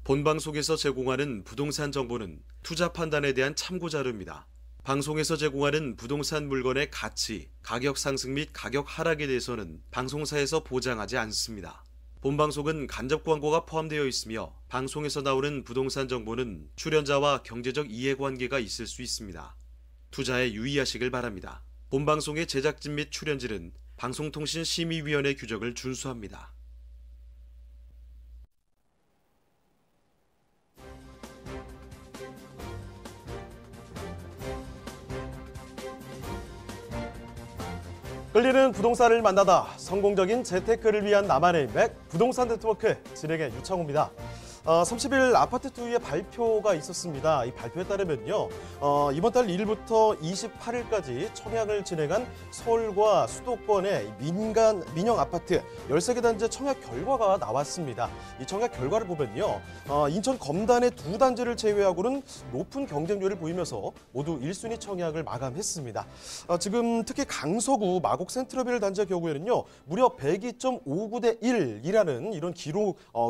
본방송에서 제공하는 부동산 정보는 투자 판단에 대한 참고 자료입니다. 방송에서 제공하는 부동산 물건의 가치, 가격 상승 및 가격 하락에 대해서는 방송사에서 보장하지 않습니다. 본방송은 간접 광고가 포함되어 있으며 방송에서 나오는 부동산 정보는 출연자와 경제적 이해관계가 있을 수 있습니다. 투자에 유의하시길 바랍니다. 본방송의 제작진 및 출연진은 방송통신심의위원회 규정을 준수합니다. 끌리는 부동산을 만나다 성공적인 재테크를 위한 나만의 인맥 부동산 네트워크 진행의 유창호입니다. 30일 아파트 투기의 발표가 있었습니다. 이 발표에 따르면요, 이번 달 1일부터 28일까지 청약을 진행한 서울과 수도권의 민영 아파트 13개 단지 청약 결과가 나왔습니다. 이 청약 결과를 보면요, 인천 검단의 두 단지를 제외하고는 높은 경쟁률을 보이면서 모두 1순위 청약을 마감했습니다. 지금 특히 강서구 마곡 센트럴빌 단지의 경우에는요, 무려 102.59대 1이라는 이런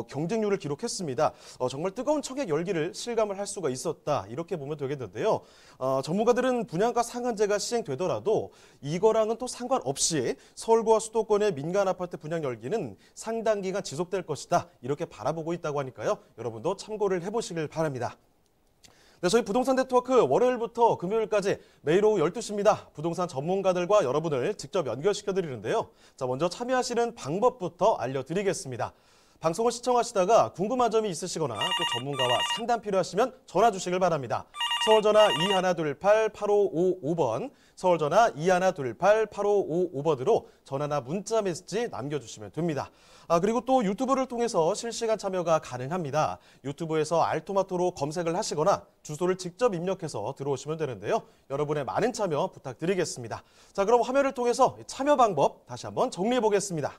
경쟁률을 기록했습니다. 정말 뜨거운 청약 열기를 실감을 할 수가 있었다, 이렇게 보면 되겠는데요. 전문가들은 분양가 상한제가 시행되더라도 이거랑은 또 상관없이 서울과 수도권의 민간 아파트 분양 열기는 상당 기간 지속될 것이다, 이렇게 바라보고 있다고 하니까요. 여러분도 참고를 해보시길 바랍니다. 네, 저희 부동산 네트워크 월요일부터 금요일까지 매일 오후 12시입니다. 부동산 전문가들과 여러분을 직접 연결시켜드리는데요. 자, 먼저 참여하시는 방법부터 알려드리겠습니다. 방송을 시청하시다가 궁금한 점이 있으시거나 또 전문가와 상담 필요하시면 전화 주시길 바랍니다. 서울전화 2128-8555번, 서울전화 2128-8555번으로 전화나 문자 메시지 남겨주시면 됩니다. 그리고 또 유튜브를 통해서 실시간 참여가 가능합니다. 유튜브에서 알토마토로 검색을 하시거나 주소를 직접 입력해서 들어오시면 되는데요. 여러분의 많은 참여 부탁드리겠습니다. 자, 그럼 화면을 통해서 참여 방법 다시 한번 정리해 보겠습니다.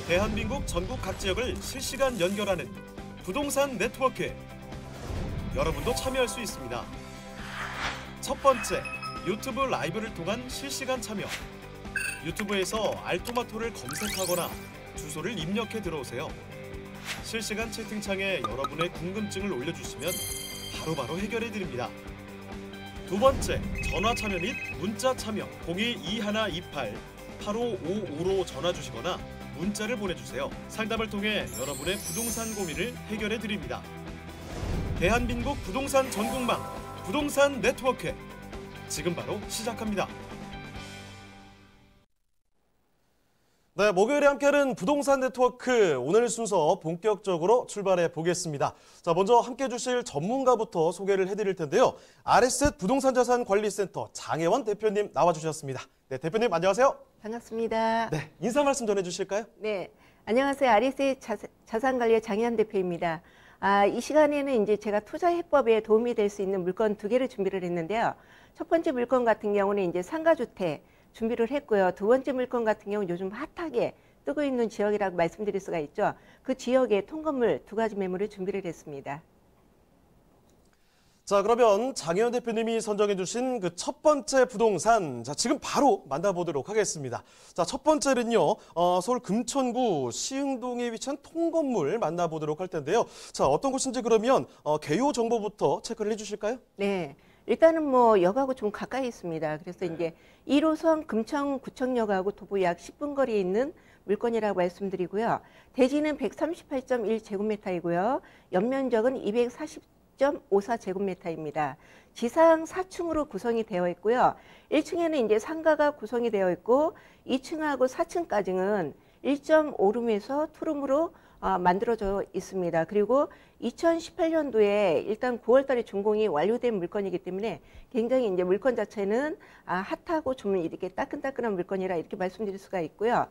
대한민국 전국 각 지역을 실시간 연결하는 부동산 네트워크. 여러분도 참여할 수 있습니다. 첫 번째, 유튜브 라이브를 통한 실시간 참여. 유튜브에서 알토마토를 검색하거나 주소를 입력해 들어오세요. 실시간 채팅창에 여러분의 궁금증을 올려주시면 바로바로 해결해 드립니다. 두 번째, 전화 참여 및 문자 참여. 022128-8555로 전화 주시거나 문자를 보내주세요. 상담을 통해 여러분의 부동산 고민을 해결해 드립니다. 대한민국 부동산 전국망 부동산 네트워크, 지금 바로 시작합니다. 네, 목요일에 함께하는 부동산 네트워크, 오늘 순서 본격적으로 출발해 보겠습니다. 자, 먼저 함께해 주실 전문가부터 소개를 해드릴 텐데요. RSZ 부동산자산관리센터 장혜원 대표님 나와주셨습니다. 네, 대표님 안녕하세요. 반갑습니다. 네, 인사 말씀 전해주실까요? 네, 안녕하세요. RSZ 자산관리의 장혜원 대표입니다. 이 시간에는 이제 제가 투자 해법에 도움이 될 수 있는 물건 2개를 준비를 했는데요. 첫 번째 물건 같은 경우는 이제 상가주택 준비를 했고요. 두 번째 물건 같은 경우는 요즘 핫하게 뜨고 있는 지역이라고 말씀드릴 수가 있죠. 그 지역의 통건물 2가지 매물을 준비를 했습니다. 자, 그러면 장혜원 대표님이 선정해 주신 그 첫 번째 부동산, 자, 지금 바로 만나보도록 하겠습니다. 자, 첫 번째는요, 서울 금천구 시흥동에 위치한 통건물 만나보도록 할 텐데요. 자, 어떤 곳인지 그러면 개요 정보부터 체크를 해주실까요? 네. 일단은 뭐 역하고 좀 가까이 있습니다. 그래서 이제 1호선 금천구청역하고 도보 약 10분 거리에 있는 물건이라고 말씀드리고요. 대지는 138.1제곱미터이고요. 연면적은 240.54제곱미터입니다. 지상 4층으로 구성이 되어 있고요. 1층에는 이제 상가가 구성이 되어 있고 2층하고 4층까지는 1.5룸에서 2룸으로 만들어져 있습니다. 그리고 2018년도에 일단 9월달에 준공이 완료된 물건이기 때문에 굉장히 이제 물건 자체는 핫하고 좀 이렇게 따끈따끈한 물건이라 이렇게 말씀드릴 수가 있고요.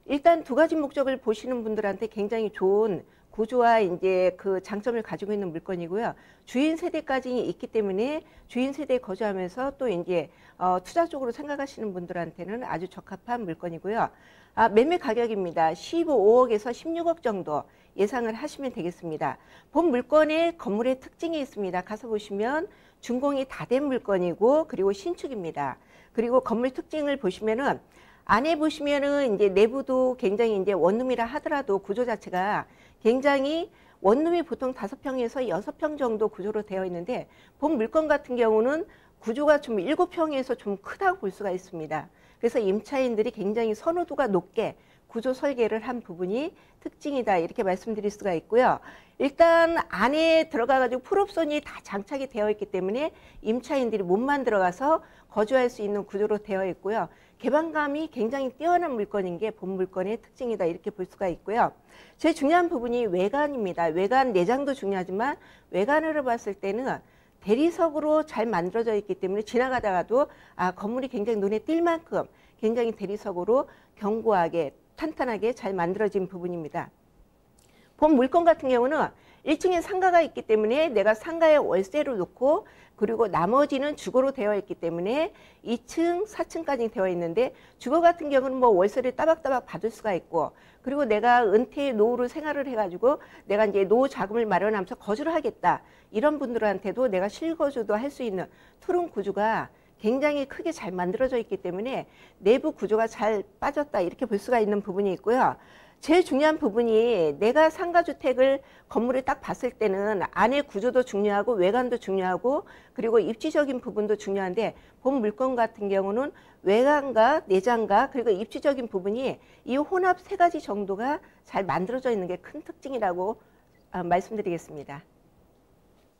일단 2가지 목적을 보시는 분들한테 굉장히 좋은 구조와 이제 그 장점을 가지고 있는 물건이고요. 주인 세대까지 있기 때문에 주인 세대에 거주하면서 또 이제 투자적으로 생각하시는 분들한테는 아주 적합한 물건이고요. 매매 가격입니다. 15억에서 16억 정도 예상을 하시면 되겠습니다. 본 물건의 건물의 특징이 있습니다. 가서 보시면 준공이 다 된 물건이고 그리고 신축입니다. 그리고 건물 특징을 보시면은 안에 보시면은 이제 내부도 굉장히 이제 원룸이라 하더라도 구조 자체가 굉장히 원룸이 보통 5평에서 6평 정도 구조로 되어 있는데 본 물건 같은 경우는 구조가 좀 7평에서 좀 크다고 볼 수가 있습니다. 그래서 임차인들이 굉장히 선호도가 높게 구조 설계를 한 부분이 특징이다 이렇게 말씀드릴 수가 있고요. 일단 안에 들어가가지고 풀옵션이 다 장착이 되어 있기 때문에 임차인들이 몸만 들어가서 거주할 수 있는 구조로 되어 있고요. 개방감이 굉장히 뛰어난 물건인 게 본 물건의 특징이다 이렇게 볼 수가 있고요. 제일 중요한 부분이 외관입니다. 외관 내장도 중요하지만 외관으로 봤을 때는 대리석으로 잘 만들어져 있기 때문에 지나가다가도 건물이 굉장히 눈에 띌 만큼 굉장히 대리석으로 견고하게 탄탄하게 잘 만들어진 부분입니다. 본 물건 같은 경우는 1층에 상가가 있기 때문에 내가 상가에 월세로 놓고 그리고 나머지는 주거로 되어 있기 때문에 2층, 4층까지 되어 있는데 주거 같은 경우는 뭐 월세를 따박따박 받을 수가 있고 그리고 내가 은퇴 노후로 생활을 해가지고 내가 이제 노후 자금을 마련하면서 거주를 하겠다 이런 분들한테도 내가 실거주도 할 수 있는 투룸 구조가 굉장히 크게 잘 만들어져 있기 때문에 내부 구조가 잘 빠졌다 이렇게 볼 수가 있는 부분이 있고요. 제일 중요한 부분이 내가 상가주택을 건물을 딱 봤을 때는 안의 구조도 중요하고 외관도 중요하고 그리고 입지적인 부분도 중요한데 본 물건 같은 경우는 외관과 내장과 그리고 입지적인 부분이 이 혼합 3가지 정도가 잘 만들어져 있는 게 큰 특징이라고 말씀드리겠습니다.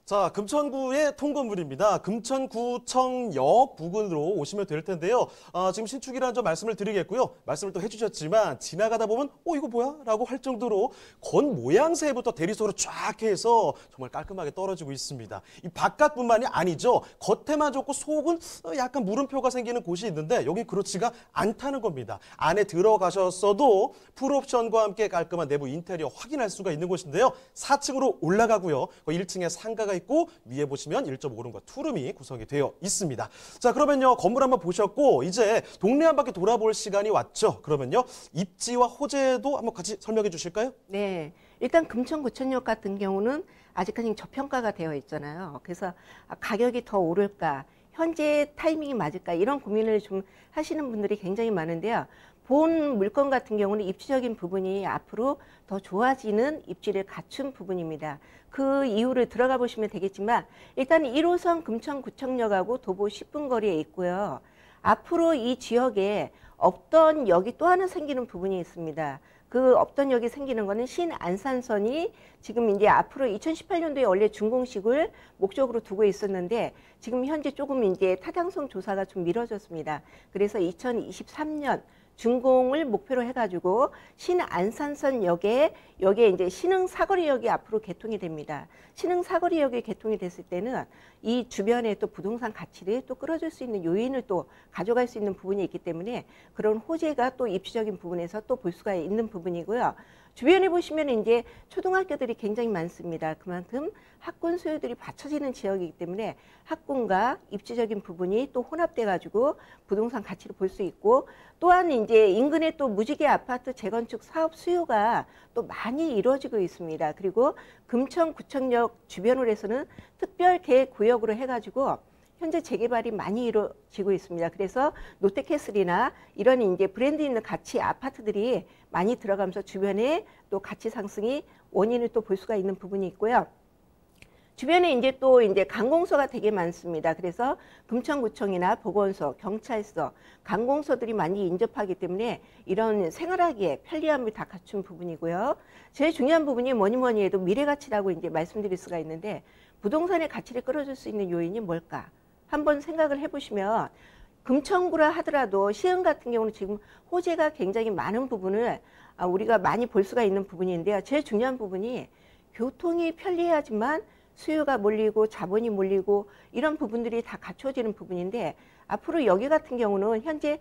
자, 금천구의 통건물입니다. 금천구청역 부근으로 오시면 될 텐데요. 지금 신축이라는 점 말씀을 드리겠고요. 말씀을 또 해주셨지만 지나가다 보면 이거 뭐야? 라고 할 정도로 건 모양새부터 대리석으로 쫙 해서 정말 깔끔하게 떨어지고 있습니다. 이 바깥뿐만이 아니죠. 겉에만 좋고 속은 약간 물음표가 생기는 곳이 있는데 여기 그렇지가 않다는 겁니다. 안에 들어가셨어도 풀옵션과 함께 깔끔한 내부 인테리어 확인할 수가 있는 곳인데요. 4층으로 올라가고요. 1층에 상가가 있고 위에 보시면 1.5룸과 투룸이 구성이 되어 있습니다. 자, 그러면요 건물 한번 보셨고 이제 동네 한 바퀴 돌아볼 시간이 왔죠. 그러면요 입지와 호재도 한번 같이 설명해 주실까요? 네, 일단 금천구청역 같은 경우는 아직까지 저평가가 되어 있잖아요. 그래서 가격이 더 오를까, 현재 타이밍이 맞을까 이런 고민을 좀 하시는 분들이 굉장히 많은데요. 본 물건 같은 경우는 입지적인 부분이 앞으로 더 좋아지는 입지를 갖춘 부분입니다. 그 이유를 들어가 보시면 되겠지만 일단 1호선 금천구청역하고 도보 10분 거리에 있고요. 앞으로 이 지역에 없던 역이 또 하나 생기는 부분이 있습니다. 그 없던 역이 생기는 거는 신안산선이 지금 이제 앞으로 2018년도에 원래 준공식을 목적으로 두고 있었는데 지금 현재 조금 이제 타당성 조사가 좀 미뤄졌습니다. 그래서 2023년 준공을 목표로 해가지고 신안산선역에 여기에 이제 신흥사거리역이 앞으로 개통이 됩니다. 신흥사거리역이 개통이 됐을 때는 이 주변에 또 부동산 가치를 또 끌어줄 수 있는 요인을 또 가져갈 수 있는 부분이 있기 때문에 그런 호재가 또 입지적인 부분에서 또 볼 수가 있는 부분이고요. 주변에 보시면 이제 초등학교들이 굉장히 많습니다. 그만큼 학군 수요들이 받쳐지는 지역이기 때문에 학군과 입지적인 부분이 또 혼합돼 가지고 부동산 가치를 볼 수 있고 또한 이제 인근에 또 무지개 아파트 재건축 사업 수요가 또 많이 이루어지고 있습니다. 그리고 금천구청역 주변으로 해서는 특별계획구역으로 해가지고 현재 재개발이 많이 이루어지고 있습니다. 그래서 롯데캐슬이나 이런 이제 브랜드 있는 가치 아파트들이 많이 들어가면서 주변에 또 가치 상승이 원인을 또 볼 수가 있는 부분이 있고요. 주변에 이제 또 이제 관공서가 되게 많습니다. 그래서 금천구청이나 보건소, 경찰서, 관공서들이 많이 인접하기 때문에 이런 생활하기에 편리함을 다 갖춘 부분이고요. 제일 중요한 부분이 뭐니 해도 미래가치라고 이제 말씀드릴 수가 있는데 부동산의 가치를 끌어줄 수 있는 요인이 뭘까? 한번 생각을 해보시면 금천구라 하더라도 시흥 같은 경우는 지금 호재가 굉장히 많은 부분을 우리가 많이 볼 수가 있는 부분인데요. 제일 중요한 부분이 교통이 편리하지만 수요가 몰리고 자본이 몰리고 이런 부분들이 다 갖춰지는 부분인데 앞으로 여기 같은 경우는 현재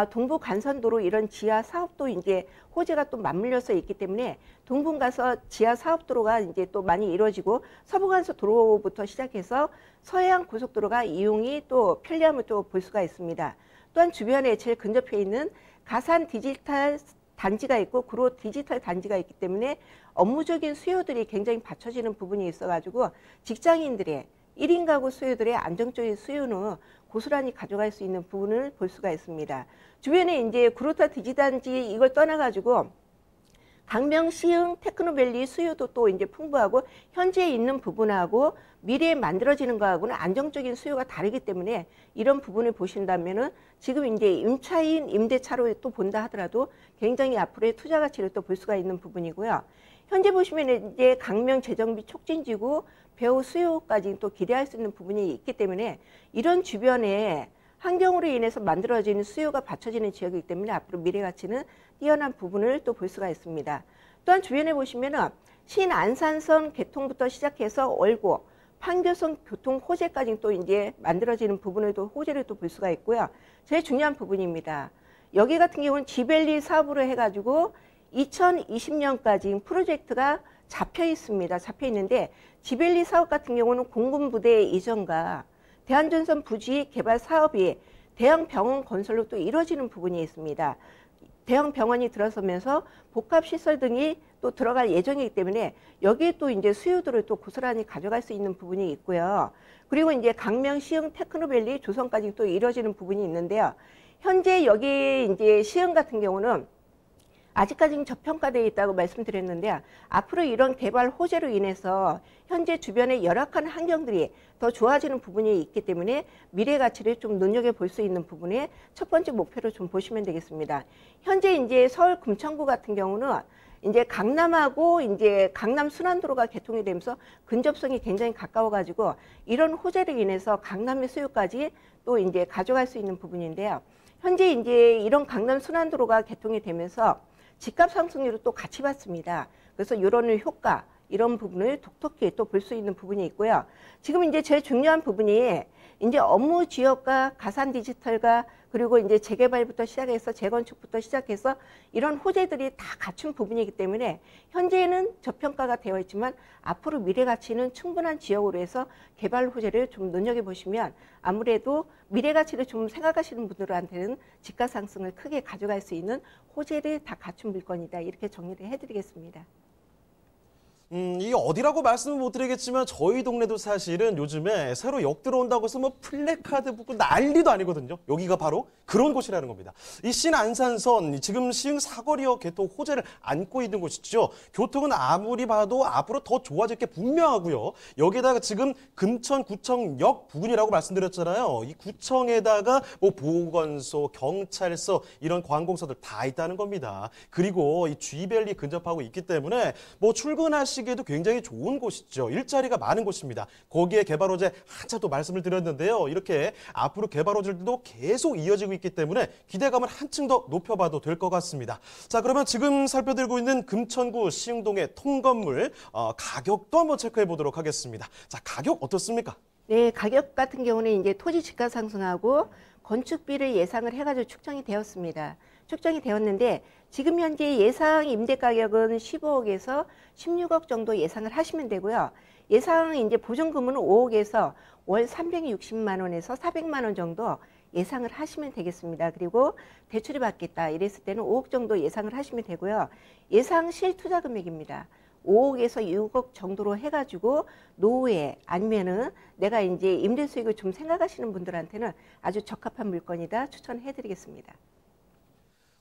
동부 간선도로 이런 지하 사업도 이제 호재가 또 맞물려서 있기 때문에 동분 가서 지하 사업도로가 이제 또 많이 이루어지고 서부 간선도로부터 시작해서 서해안 고속도로가 이용이 또 편리함을 또 볼 수가 있습니다. 또한 주변에 제일 근접해 있는 가산 디지털 단지가 있고 구로 디지털 단지가 있기 때문에 업무적인 수요들이 굉장히 받쳐지는 부분이 있어가지고 직장인들의 1인 가구 수요들의 안정적인 수요는 고스란히 가져갈 수 있는 부분을 볼 수가 있습니다. 주변에 이제 구로타 디지단지 이걸 떠나가지고 강명, 시흥, 테크노밸리 수요도 또 이제 풍부하고 현재 있는 부분하고 미래에 만들어지는 거하고는 안정적인 수요가 다르기 때문에 이런 부분을 보신다면은 지금 이제 임차인 임대차로 또 본다 하더라도 굉장히 앞으로의 투자 가치를 또 볼 수가 있는 부분이고요. 현재 보시면 이제 강명 재정비 촉진지구 배후 수요까지 또 기대할 수 있는 부분이 있기 때문에 이런 주변에 환경으로 인해서 만들어지는 수요가 받쳐지는 지역이기 때문에 앞으로 미래 가치는 뛰어난 부분을 또 볼 수가 있습니다. 또한 주변에 보시면은 신안산선 개통부터 시작해서 월고, 판교선 교통 호재까지 또 이제 만들어지는 부분을 또 호재를 또 볼 수가 있고요. 제일 중요한 부분입니다. 여기 같은 경우는 지밸리 사업으로 해가지고 2020년까지 프로젝트가 잡혀 있습니다. 잡혀 있는데 지밸리 사업 같은 경우는 공군부대 이전과 대한전선 부지 개발 사업이 대형 병원 건설로 또 이루어지는 부분이 있습니다. 대형 병원이 들어서면서 복합시설 등이 또 들어갈 예정이기 때문에 여기에 또 이제 수요들을 또 고스란히 가져갈 수 있는 부분이 있고요. 그리고 이제 강명, 시흥, 테크노밸리, 조성까지 또 이루어지는 부분이 있는데요. 현재 여기 이제 시흥 같은 경우는 아직까지는 저평가되어 있다고 말씀드렸는데 앞으로 이런 개발 호재로 인해서 현재 주변의 열악한 환경들이 더 좋아지는 부분이 있기 때문에 미래 가치를 좀 눈여겨볼 수 있는 부분에 첫 번째 목표로 좀 보시면 되겠습니다. 현재 이제 서울 금천구 같은 경우는 이제 강남하고 이제 강남 순환도로가 개통이 되면서 근접성이 굉장히 가까워가지고 이런 호재로 인해서 강남의 수요까지 또 이제 가져갈 수 있는 부분인데요. 현재 이제 이런 강남 순환도로가 개통이 되면서 집값 상승률을 또 같이 봤습니다. 그래서 이런 효과, 이런 부분을 톡톡히 또 볼 수 있는 부분이 있고요. 지금 이제 제일 중요한 부분이 이제 업무 지역과 가산 디지털과 그리고 이제 재개발부터 시작해서 재건축부터 시작해서 이런 호재들이 다 갖춘 부분이기 때문에 현재는 저평가가 되어 있지만 앞으로 미래 가치는 충분한 지역으로 해서 개발 호재를 좀 눈여겨보시면 아무래도 미래 가치를 좀 생각하시는 분들한테는 집가 상승을 크게 가져갈 수 있는 호재를 다 갖춘 물건이다. 이렇게 정리를 해드리겠습니다. 이게 어디라고 말씀은 못 드리겠지만 저희 동네도 사실은 요즘에 새로 역 들어온다고 해서 뭐 플래카드 붙고 난리도 아니거든요. 여기가 바로 그런 곳이라는 겁니다. 이 신안산선 지금 시흥 사거리역 개통 호재를 안고 있는 곳이죠. 교통은 아무리 봐도 앞으로 더 좋아질 게 분명하고요. 여기에다가 지금 금천구청역 부근이라고 말씀드렸잖아요. 이 구청에다가 뭐 보건소, 경찰서 이런 관공서들 다 있다는 겁니다. 그리고 이 G밸리 근접하고 있기 때문에 뭐 출근하시기에도 굉장히 좋은 곳이죠. 일자리가 많은 곳입니다. 거기에 개발 호재 한참 또 말씀을 드렸는데요. 이렇게 앞으로 개발 호재들도 계속 이어지고 있기 때문에 기대감을 한층 더 높여봐도 될 것 같습니다. 자, 그러면 지금 살펴드리고 있는 금천구 시흥동의 통건물 가격도 한번 체크해 보도록 하겠습니다. 자, 가격 어떻습니까? 네, 가격 같은 경우는 이제 토지 집가 상승하고 건축비를 예상을 해가지고 축정이 되었습니다. 축정이 되었는데 지금 현재 예상 임대 가격은 15억에서 16억 정도 예상을 하시면 되고요. 예상 이제 보증금은 5억에서 월 360만 원에서 400만 원 정도 예상을 하시면 되겠습니다. 그리고 대출이 받겠다 이랬을 때는 5억 정도 예상을 하시면 되고요. 예상 실투자 금액입니다. 5억에서 6억 정도로 해가지고 노후에 아니면은 내가 이제 임대 수익을 좀 생각하시는 분들한테는 아주 적합한 물건이다 추천해드리겠습니다.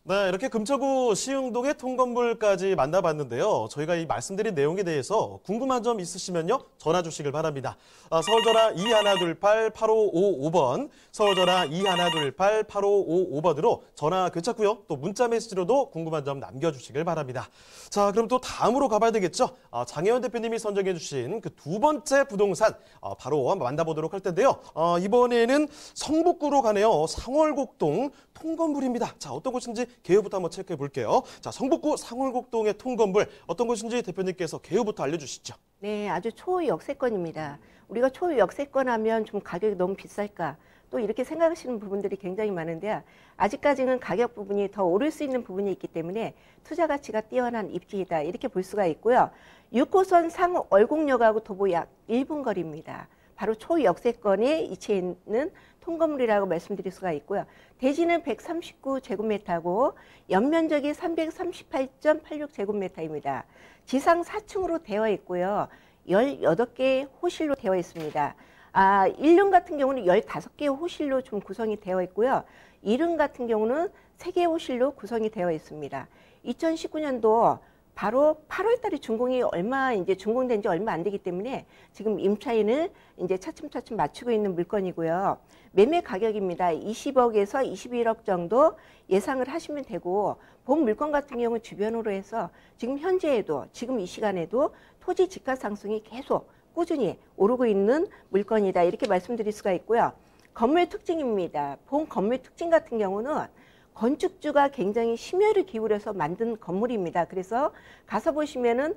네, 이렇게 금천구 시흥동의 통건물까지 만나봤는데요. 저희가 이 말씀드린 내용에 대해서 궁금한 점 있으시면요. 전화 주시길 바랍니다. 서울전화 2128-8555번, 서울전화 2128-8555번으로 전화 괜찮고요. 또 문자 메시지로도 궁금한 점 남겨주시길 바랍니다. 자, 그럼 또 다음으로 가봐야 되겠죠. 장혜원 대표님이 선정해 주신 그 두 번째 부동산 바로 만나보도록 할 텐데요. 이번에는 성북구로 가네요. 상월곡동 통건물입니다. 자, 어떤 곳인지 개요부터 한번 체크해 볼게요. 자, 성북구 상월곡동의 통건물 어떤 곳인지 대표님께서 개요부터 알려주시죠. 네, 아주 초역세권입니다. 우리가 초역세권 하면 좀 가격이 너무 비쌀까? 또 이렇게 생각하시는 부분들이 굉장히 많은데 아직까지는 가격 부분이 더 오를 수 있는 부분이 있기 때문에 투자 가치가 뛰어난 입지이다. 이렇게 볼 수가 있고요. 6호선 상월곡역하고 도보 약 1분 거리입니다. 바로 초역세권에 위치해 있는 통건물이라고 말씀드릴 수가 있고요. 대지는 139제곱미터고 연면적이 338.86제곱미터입니다. 지상 4층으로 되어 있고요. 18개의 호실로 되어 있습니다. 1륜 같은 경우는 15개의 호실로 좀 구성이 되어 있고요. 2륜 같은 경우는 3개의 호실로 구성이 되어 있습니다. 2019년도 바로 8월 달에 준공된 지 얼마 안 되기 때문에 지금 임차인을 이제 차츰차츰 맞추고 있는 물건이고요. 매매 가격입니다. 20억에서 21억 정도 예상을 하시면 되고, 본 물건 같은 경우 주변으로 해서 지금 현재에도, 지금 이 시간에도 토지 집가 상승이 계속 꾸준히 오르고 있는 물건이다. 이렇게 말씀드릴 수가 있고요. 건물 특징입니다. 본 건물 특징 같은 경우는 건축주가 굉장히 심혈을 기울여서 만든 건물입니다. 그래서 가서 보시면은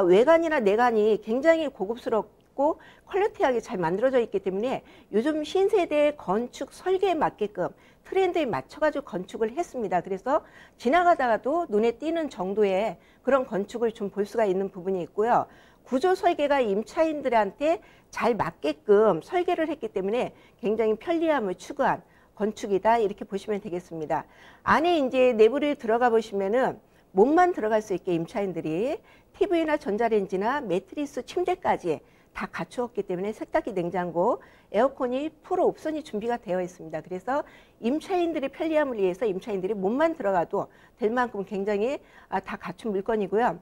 외관이나 내관이 굉장히 고급스럽고 퀄리티하게 잘 만들어져 있기 때문에 요즘 신세대 건축 설계에 맞게끔 트렌드에 맞춰가지고 건축을 했습니다. 그래서 지나가다가도 눈에 띄는 정도의 그런 건축을 좀 볼 수가 있는 부분이 있고요. 구조 설계가 임차인들한테 잘 맞게끔 설계를 했기 때문에 굉장히 편리함을 추구한 건축이다, 이렇게 보시면 되겠습니다. 안에 이제 내부를 들어가 보시면은 몸만 들어갈 수 있게 임차인들이 TV나 전자레인지나 매트리스, 침대까지 다 갖추었기 때문에 세탁기, 냉장고, 에어컨이 풀 옵션이 준비가 되어 있습니다. 그래서 임차인들의 편리함을 위해서 임차인들이 몸만 들어가도 될 만큼 굉장히 다 갖춘 물건이고요.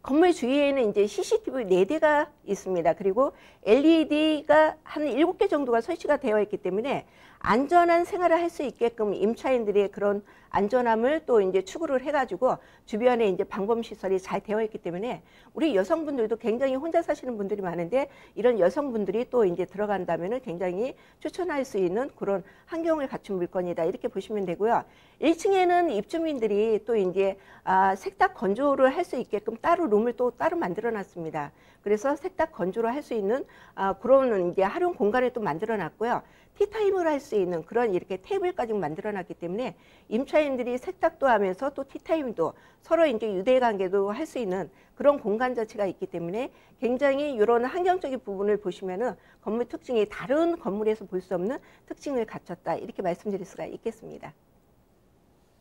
건물 주위에는 이제 CCTV 4대가 있습니다. 그리고 LED가 한 7개 정도가 설치가 되어 있기 때문에 안전한 생활을 할 수 있게끔 임차인들의 그런 안전함을 또 이제 추구를 해가지고 주변에 이제 방범 시설이 잘 되어 있기 때문에 우리 여성분들도 굉장히 혼자 사시는 분들이 많은데 이런 여성분들이 또 이제 들어간다면은 굉장히 추천할 수 있는 그런 환경을 갖춘 물건이다, 이렇게 보시면 되고요. 1층에는 입주민들이 또 이제 세탁 건조를 할 수 있게끔 따로 룸을 또 따로 만들어 놨습니다. 그래서 세탁 건조를 할 수 있는 그런 이제 활용 공간을 또 만들어 놨고요. 티타임을 할 수 있는 그런 이렇게 테이블까지 만들어 놨기 때문에 임차인들이 세탁도 하면서 또 티타임도 서로 이제 유대 관계도 할 수 있는 그런 공간 자체가 있기 때문에 굉장히 이런 환경적인 부분을 보시면은 건물 특징이 다른 건물에서 볼 수 없는 특징을 갖췄다, 이렇게 말씀드릴 수가 있겠습니다.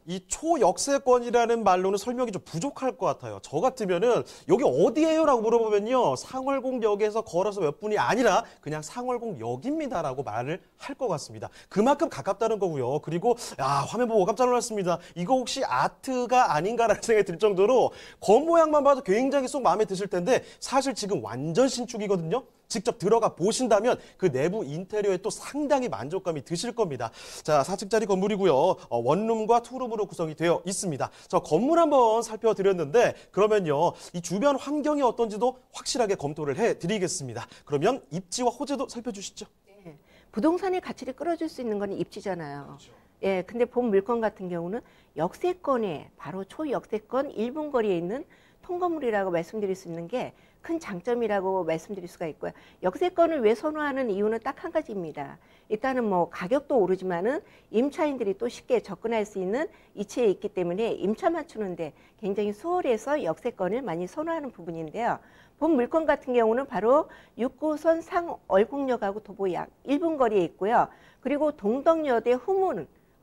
이 초역세권이라는 말로는 설명이 좀 부족할 것 같아요. 저 같으면은 여기 어디예요? 라고 물어보면요, 상월공역에서 걸어서 몇 분이 아니라 그냥 상월공역입니다라고 말을 할 것 같습니다. 그만큼 가깝다는 거고요. 그리고 화면 보고 깜짝 놀랐습니다. 이거 혹시 아트가 아닌가라는 생각이 들 정도로 겉모양만 봐도 굉장히 쏙 마음에 드실 텐데 사실 지금 완전 신축이거든요. 직접 들어가 보신다면 그 내부 인테리어에 또 상당히 만족감이 드실 겁니다. 자, 4층짜리 건물이고요. 원룸과 투룸으로 구성이 되어 있습니다. 저 건물 한번 살펴드렸는데 그러면요, 이 주변 환경이 어떤지도 확실하게 검토를 해드리겠습니다. 그러면 입지와 호재도 살펴주시죠. 네. 부동산의 가치를 끌어줄 수 있는 건 입지잖아요. 그렇죠. 예, 근데 본 물건 같은 경우는 역세권에, 바로 초역세권 1분 거리에 있는 통건물이라고 말씀드릴 수 있는 게 큰 장점이라고 말씀드릴 수가 있고요. 역세권을 왜 선호하는 이유는 딱 한 가지입니다. 일단은 뭐 가격도 오르지만은 임차인들이 또 쉽게 접근할 수 있는 위치에 있기 때문에 임차 맞추는데 굉장히 수월해서 역세권을 많이 선호하는 부분인데요. 본 물건 같은 경우는 바로 6호선 상월곡역하고 도보 약 1분 거리에 있고요. 그리고 동덕여대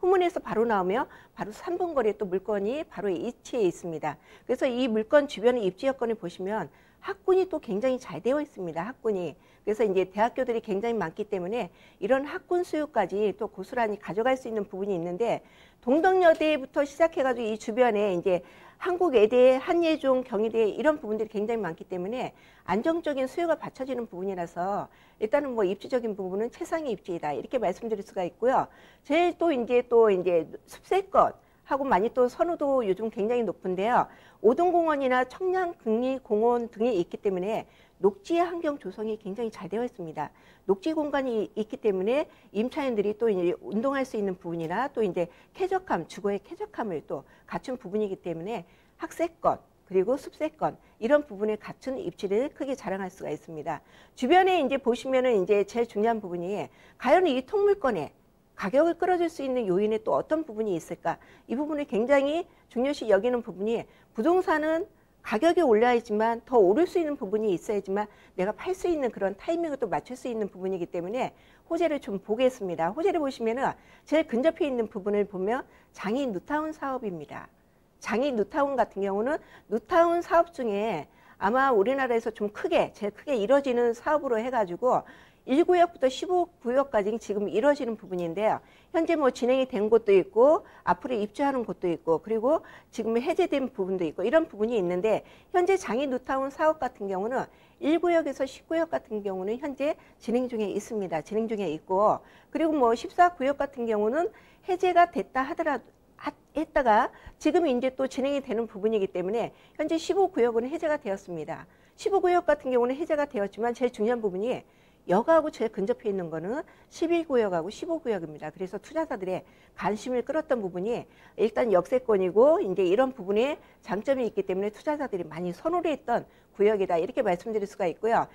후문에서 바로 나오면 바로 3분 거리에 또 물건이 바로 위치해 있습니다. 그래서 이 물건 주변의 입지 여건을 보시면 학군이 또 굉장히 잘 되어 있습니다. 학군이. 그래서 이제 대학교들이 굉장히 많기 때문에 이런 학군 수요까지 또 고스란히 가져갈 수 있는 부분이 있는데, 동덕여대부터 시작해가지고 이 주변에 이제 한국외대, 한예종, 경희대 이런 부분들이 굉장히 많기 때문에 안정적인 수요가 받쳐지는 부분이라서 일단은 뭐 입지적인 부분은 최상의 입지이다, 이렇게 말씀드릴 수가 있고요. 제일 또 이제 숲세권 하고 많이 또 선호도 요즘 굉장히 높은데요. 오동공원이나 청량극리공원 등이 있기 때문에 녹지의 환경 조성이 굉장히 잘 되어 있습니다. 녹지 공간이 있기 때문에 임차인들이 또 이제 운동할 수 있는 부분이나 또 이제 쾌적함, 주거의 쾌적함을 또 갖춘 부분이기 때문에 학세권, 그리고 숲세권 이런 부분을 갖춘 입지를 크게 자랑할 수가 있습니다. 주변에 이제 보시면은 이제 제일 중요한 부분이 과연 이 통물권에 가격을 끌어줄 수 있는 요인에 또 어떤 부분이 있을까? 이 부분을 굉장히 중요시 여기는 부분이, 부동산은 가격이 올라야지만 더 오를 수 있는 부분이 있어야지만 내가 팔 수 있는 그런 타이밍을 또 맞출 수 있는 부분이기 때문에 호재를 좀 보겠습니다. 호재를 보시면은 제일 근접해 있는 부분을 보면 장인 뉴타운 사업입니다. 장인 뉴타운 같은 경우는 뉴타운 사업 중에 아마 우리나라에서 좀 제일 크게 이뤄지는 사업으로 해가지고 1구역부터 15구역까지 지금 이루어지는 부분인데요. 현재 뭐 진행이 된 곳도 있고 앞으로 입주하는 곳도 있고 그리고 지금 해제된 부분도 있고 이런 부분이 있는데 현재 장이 뉴타운 사업 같은 경우는 1구역에서 10구역 같은 경우는 현재 진행 중에 있습니다. 진행 중에 있고 그리고 뭐 14구역 같은 경우는 해제가 됐다 하더라도 했다가 지금 이제 또 진행이 되는 부분이기 때문에 현재 15구역은 해제가 되었습니다. 15구역 같은 경우는 해제가 되었지만 제일 중요한 부분이 여가하고 제일 근접해 있는 거는 11구역하고 15구역입니다. 그래서 투자자들의 관심을 끌었던 부분이 일단 역세권이고 이제 이런 부분에 장점이 있기 때문에 투자자들이 많이 선호를 했던 구역이다. 이렇게 말씀드릴 수가 있고요.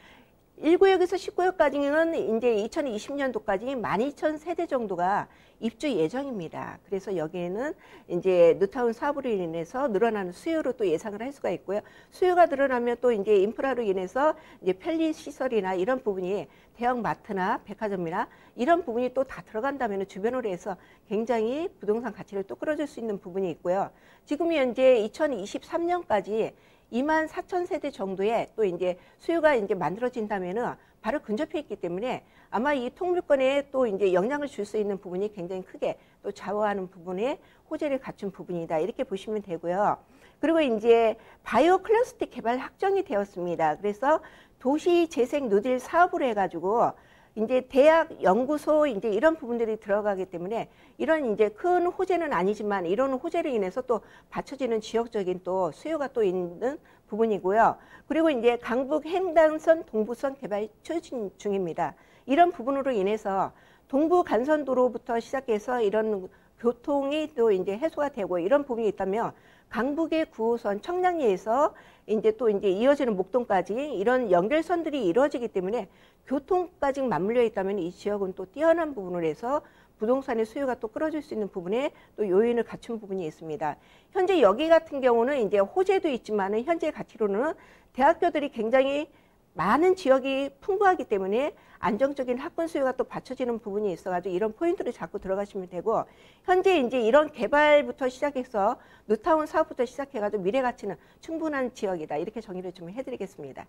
1구역에서 10구역까지는 이제 2020년도까지 12,000세대 정도가 입주 예정입니다. 그래서 여기에는 이제 뉴타운 사업으로 인해서 늘어나는 수요로 또 예상을 할 수가 있고요. 수요가 늘어나면 또 이제 인프라로 인해서 이제 편리시설이나 이런 부분이 대형 마트나 백화점이나 이런 부분이 또 다 들어간다면 주변으로 해서 굉장히 부동산 가치를 또 끌어줄 수 있는 부분이 있고요. 지금 현재 2023년까지 24,000세대 정도의 또 이제 수요가 이제 만들어진다면은 바로 근접해 있기 때문에 아마 이 통물권에 또 이제 영향을 줄 수 있는 부분이 굉장히 크게 또 좌우하는 부분에 호재를 갖춘 부분이다. 이렇게 보시면 되고요. 그리고 이제 바이오 클러스터 개발 확정이 되었습니다. 그래서 도시 재생 누딜 사업으로 해가지고 이제 대학, 연구소 이제 이런 부분들이 들어가기 때문에 이런 이제 큰 호재는 아니지만 이런 호재로 인해서 또 받쳐지는 지역적인 또 수요가 또 있는 부분이고요. 그리고 이제 강북 횡단선 동부선 개발 추진 중입니다. 이런 부분으로 인해서 동부 간선도로부터 시작해서 이런 교통이 또 이제 해소가 되고 이런 부분이 있다면 강북의 9호선 청량리에서 이제 또 이제 이어지는 목동까지 이런 연결선들이 이루어지기 때문에 교통까지 맞물려 있다면 이 지역은 또 뛰어난 부분을 해서 부동산의 수요가 또 끌어줄 수 있는 부분에 또 요인을 갖춘 부분이 있습니다. 현재 여기 같은 경우는 이제 호재도 있지만은 현재 가치로는 대학교들이 굉장히 많은 지역이 풍부하기 때문에 안정적인 학군 수요가 또 받쳐지는 부분이 있어가지고 이런 포인트를 잡고 들어가시면 되고 현재 이제 이런 개발부터 시작해서 뉴타운 사업부터 시작해가지고 미래 가치는 충분한 지역이다. 이렇게 정의를 좀 해드리겠습니다.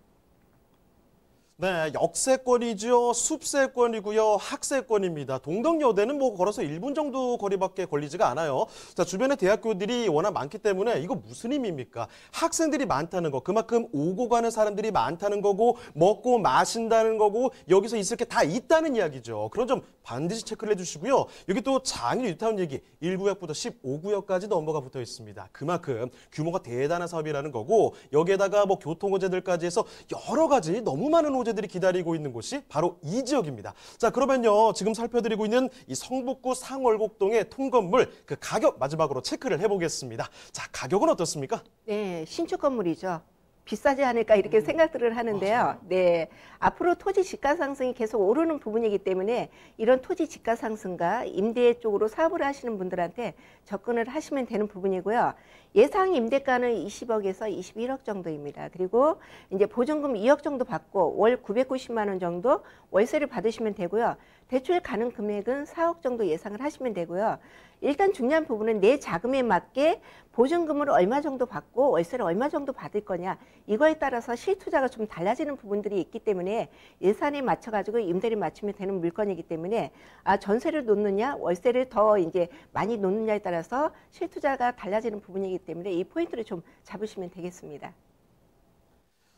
네, 역세권이죠. 숲세권이고요. 학세권입니다. 동덕여대는 뭐 걸어서 1분 정도 거리밖에 걸리지가 않아요. 자, 주변에 대학교들이 워낙 많기 때문에 이거 무슨 의미입니까? 학생들이 많다는 거, 그만큼 오고 가는 사람들이 많다는 거고 먹고 마신다는 거고 여기서 있을 게 다 있다는 이야기죠. 그런 점 반드시 체크를 해주시고요. 여기 또 장일 뉴타운 얘기 1구역부터 15구역까지 넘버가 붙어 있습니다. 그만큼 규모가 대단한 사업이라는 거고 여기에다가 뭐 교통호재들까지 해서 여러 가지 너무 많은 호재들이 기다리고 있는 곳이 바로 이 지역입니다. 자, 그러면요. 지금 살펴드리고 있는 이 성북구 상월곡동의 통건물 그 가격 마지막으로 체크를 해보겠습니다. 자, 가격은 어떻습니까? 네, 신축 건물이죠. 비싸지 않을까 이렇게 생각들을 하는데요. 네, 앞으로 토지 지가 상승이 계속 오르는 부분이기 때문에 이런 토지 지가 상승과 임대 쪽으로 사업을 하시는 분들한테 접근을 하시면 되는 부분이고요. 예상 임대가는 20억에서 21억 정도입니다. 그리고 이제 보증금 2억 정도 받고 월 990만 원 정도 월세를 받으시면 되고요. 대출 가능 금액은 4억 정도 예상을 하시면 되고요. 일단 중요한 부분은 내 자금에 맞게 보증금을 얼마 정도 받고 월세를 얼마 정도 받을 거냐 이거에 따라서 실투자가 좀 달라지는 부분들이 있기 때문에 예산에 맞춰가지고 임대를 맞추면 되는 물건이기 때문에 전세를 놓느냐 월세를 더 이제 많이 놓느냐에 따라서 실투자가 달라지는 부분이기 때문에 이 포인트를 좀 잡으시면 되겠습니다.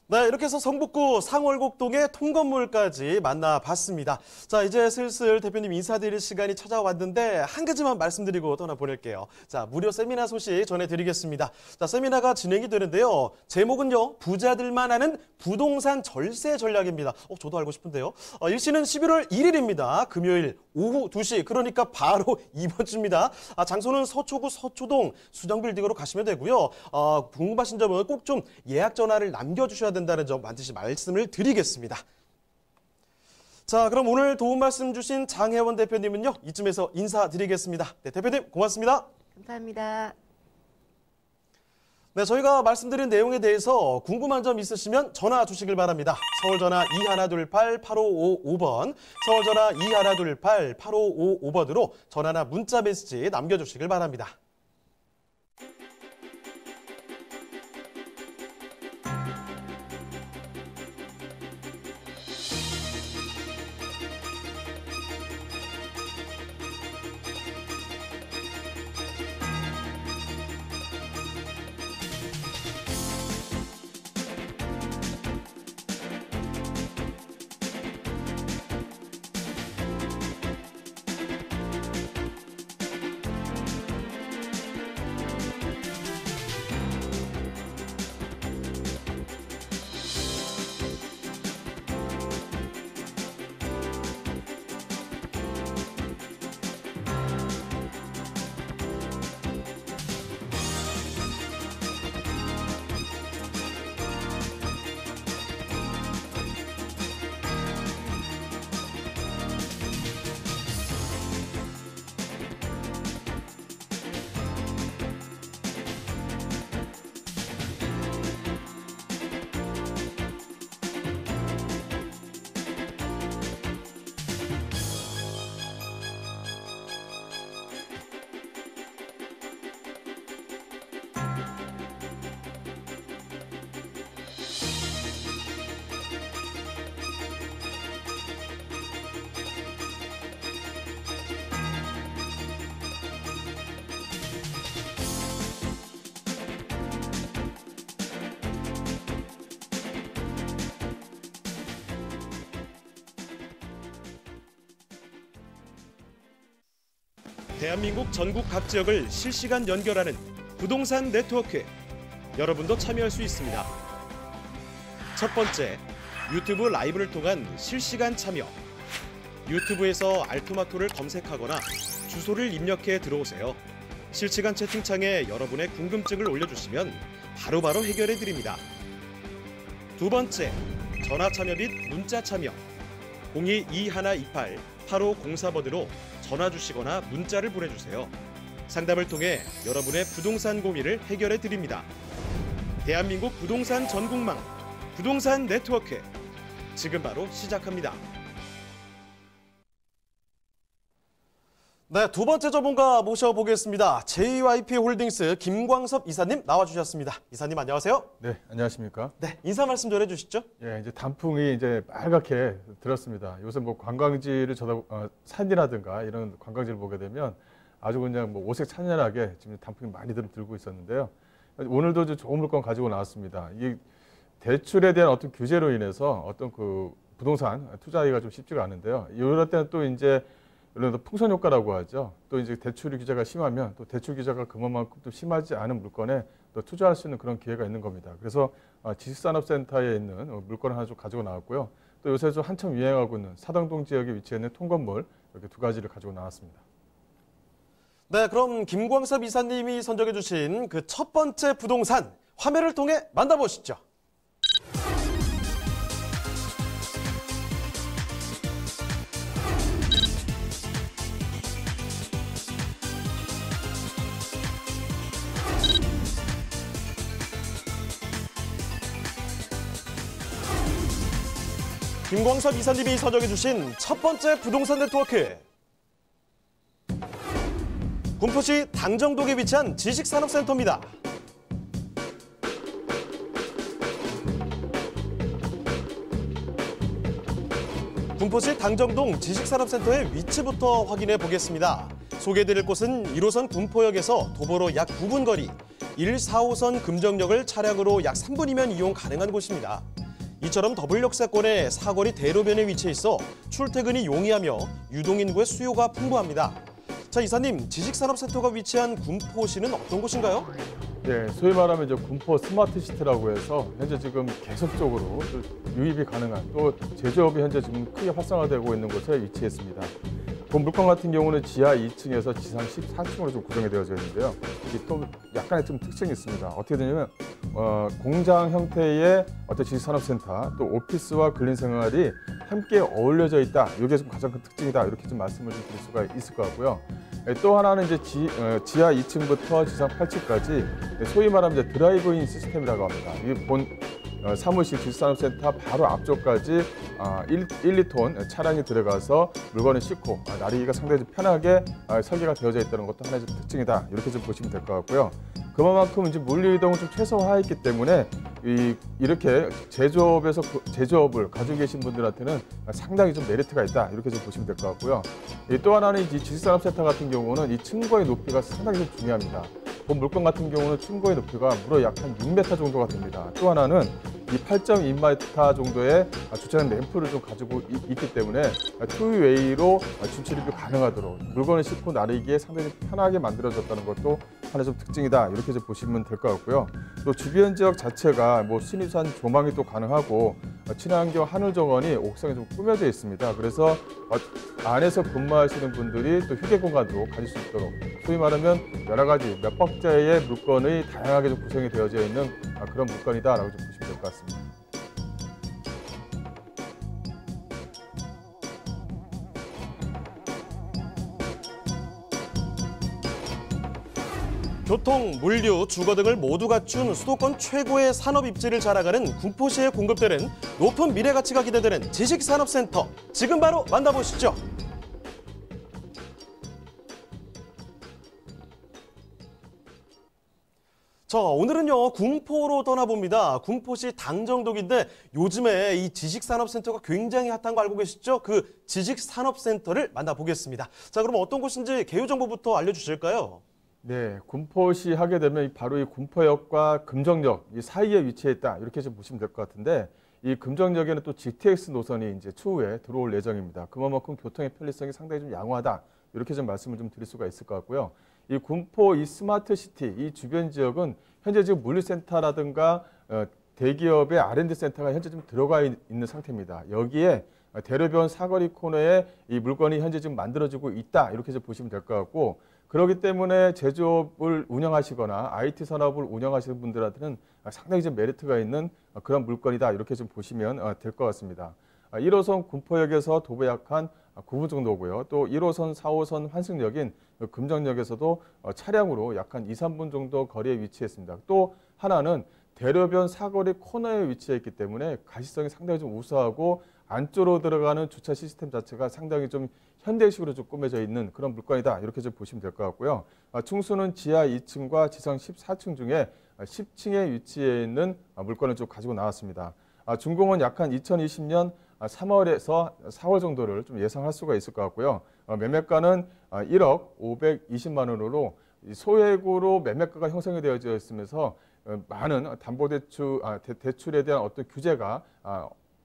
네, 이렇게 해서 성북구 상월곡동의 통건물까지 만나봤습니다. 자, 이제 슬슬 대표님 인사드릴 시간이 찾아왔는데 한 가지만 말씀드리고 떠나보낼게요. 자, 무료 세미나 소식 전해드리겠습니다. 자, 세미나가 진행이 되는데요. 제목은요, 부자들만 아는 부동산 절세 전략입니다. 저도 알고 싶은데요. 일시는 11월 1일입니다. 금요일 오후 2시, 그러니까 바로 이번 주입니다. 장소는 서초구 서초동 수정빌딩으로 가시면 되고요. 궁금하신 점은 꼭 좀 예약 전화를 남겨주셔야 된다는 점 반드시 말씀을 드리겠습니다. 자, 그럼 오늘 도움 말씀 주신 장혜원 대표님은요, 이쯤에서 인사드리겠습니다. 네, 대표님 고맙습니다. 감사합니다. 네, 저희가 말씀드린 내용에 대해서 궁금한 점 있으시면 전화 주시길 바랍니다. 서울전화 2128-8555번, 서울전화 2128-8555번으로 전화나 문자 메시지 남겨주시길 바랍니다. 대한민국 전국 각 지역을 실시간 연결하는 부동산 네트워크. 여러분도 참여할 수 있습니다. 첫 번째, 유튜브 라이브를 통한 실시간 참여. 유튜브에서 알토마토를 검색하거나 주소를 입력해 들어오세요. 실시간 채팅창에 여러분의 궁금증을 올려주시면 바로바로 해결해 드립니다. 두 번째, 전화 참여 및 문자 참여. 02-2128-8504번으로 전화 주시거나 문자를 보내주세요. 상담을 통해 여러분의 부동산 고민을 해결해 드립니다. 대한민국 부동산 전국망, 부동산 네트워크. 지금 바로 시작합니다. 네, 두 번째 전문가 모셔보겠습니다. JYP홀딩스 김광섭 이사님 나와주셨습니다. 이사님 안녕하세요. 네, 안녕하십니까? 네, 인사 말씀 좀 해주시죠. 예, 이제 단풍이 이제 빨갛게 들었습니다. 요새 뭐 관광지를 산이라든가 이런 관광지를 보게 되면 아주 그냥 뭐 오색 찬란하게 지금 단풍이 많이 들고 있었는데요. 오늘도 이제 좋은 물건 가지고 나왔습니다. 이 대출에 대한 어떤 규제로 인해서 어떤 그 부동산 투자하기가 좀 쉽지가 않은데요. 이럴 때는 또 이제 이런 풍선 효과라고 하죠. 또 이제 대출 규제가 심하면 또 대출 규제가 그만큼 또 심하지 않은 물건에 또 투자할 수 있는 그런 기회가 있는 겁니다. 그래서 지식산업센터에 있는 물건을 하나 좀 가지고 나왔고요. 또 요새 좀 한참 유행하고 있는 사당동 지역에 위치해 있는 통건물 이렇게 두 가지를 가지고 나왔습니다. 네, 그럼 김광섭 이사님이 선정해 주신 그 첫 번째 부동산 화면을 통해 만나보시죠. 김광섭 이사님이 선정해 주신 첫 번째 부동산 네트워크. 군포시 당정동에 위치한 지식산업센터입니다. 군포시 당정동 지식산업센터의 위치부터 확인해 보겠습니다. 소개해드릴 곳은 1호선 군포역에서 도보로 약 9분 거리, 1-4호선 금정역을 차량으로 약 3분이면 이용 가능한 곳입니다. 이처럼 더블역세권의 사거리 대로변에 위치해 있어 출퇴근이 용이하며 유동인구의 수요가 풍부합니다. 자, 이사님, 지식산업센터가 위치한 군포시는 어떤 곳인가요? 예, 소위 말하면 이제 군포 스마트시티라고 해서 현재 지금 계속적으로 또 유입이 가능한 또 제조업이 현재 지금 크게 활성화되고 있는 곳에 위치했습니다. 본 물건 같은 경우는 지하 2층에서 지상 14층으로 좀 구성이 되어져 있는데요. 이게 또 약간의 좀 특징이 있습니다. 어떻게 되냐면 공장 형태의 어떤 지식산업센터 또 오피스와 근린생활이 함께 어울려져 있다. 이게 좀 가장 큰 특징이다. 이렇게 좀 말씀을 좀 드릴 수가 있을 것 같고요. 또 하나는 이제 지하 2층부터 지상 8층까지 소위 말하면 이제 드라이브인 시스템이라고 합니다. 이 본 사무실 지식산업센터 바로 앞쪽까지 1, 2톤 차량이 들어가서 물건을 싣고 나르기가 상당히 편하게 설계가 되어져 있다는 것도 하나의 특징이다. 이렇게 좀 보시면 될 것 같고요. 그만큼 이제 물류 이동을 좀 최소화했기 때문에 이렇게 제조업을 가지고 계신 분들한테는 상당히 좀 메리트가 있다. 이렇게 좀 보시면 될 것 같고요. 또 하나는 이 지식산업센터 같은 경우는 이 층고의 높이가 상당히 좀 중요합니다. 본 물건 같은 경우는 층고의 높이가 무려 약 한 6m 정도가 됩니다. 또 하나는 이 8.2m 정도의 주차장 램프를 좀 가지고 있기 때문에 투웨이로 진출입이 가능하도록 물건을 싣고 나르기에 상당히 편하게 만들어졌다는 것도 하나 좀 특징이다. 이렇게 좀 보시면 될 것 같고요. 또 주변 지역 자체가 뭐 신입산 조망이 또 가능하고 친환경 하늘 정원이 옥상에 좀 꾸며져 있습니다. 그래서 안에서 근무하시는 분들이 또 휴게 공간도 가질 수 있도록 소위 말하면 여러 가지 몇 박자의 물건이 다양하게 좀 구성이 되어져 있는 그런 물건이다라고 좀 보시면 될 것 같습니다. 교통, 물류, 주거 등을 모두 갖춘 수도권 최고의 산업 입지를 자랑하는 군포시에 공급되는 높은 미래 가치가 기대되는 지식산업센터. 지금 바로 만나보시죠. 자, 오늘은요, 군포로 떠나봅니다. 군포시 당정동인데 요즘에 이 지식산업센터가 굉장히 핫한 거 알고 계시죠? 그 지식산업센터를 만나보겠습니다. 자, 그럼 어떤 곳인지 개요 정보부터 알려주실까요? 네, 군포시 하게 되면 바로 이 군포역과 금정역 이 사이에 위치해 있다. 이렇게 좀 보시면 될 것 같은데 이 금정역에는 또 GTX 노선이 이제 추후에 들어올 예정입니다. 그만큼 교통의 편리성이 상당히 좀 양호하다. 이렇게 좀 말씀을 좀 드릴 수가 있을 것 같고요. 이 군포 이 스마트시티 이 주변 지역은 현재 지금 물류센터라든가 대기업의 R&D 센터가 현재 좀 들어가 있는 상태입니다. 여기에 대로변 사거리 코너에 이 물건이 현재 지금 만들어지고 있다 이렇게 좀 보시면 될 것 같고, 그렇기 때문에 제조업을 운영하시거나 IT 산업을 운영하시는 분들한테는 상당히 좀 메리트가 있는 그런 물건이다 이렇게 좀 보시면 될 것 같습니다. 1호선 군포역에서 도보 약 한 9분 정도고요. 또 1호선, 4호선 환승역인 금정역에서도 차량으로 약 한 2, 3분 정도 거리에 위치했습니다. 또 하나는 대로변 사거리 코너에 위치해 있기 때문에 가시성이 상당히 좀 우수하고 안쪽으로 들어가는 주차 시스템 자체가 상당히 좀 현대식으로 좀 꾸며져 있는 그런 물건이다 이렇게 좀 보시면 될 것 같고요. 충수는 지하 2층과 지상 14층 중에 10층에 위치해 있는 물건을 좀 가지고 나왔습니다. 준공은 약 한 2020년 3월에서 4월 정도를 좀 예상할 수가 있을 것 같고요. 매매가는 1억 520만 원으로 소액으로 매매가가 형성이 되어져 있으면서 많은 담보대출, 대출에 대한 어떤 규제가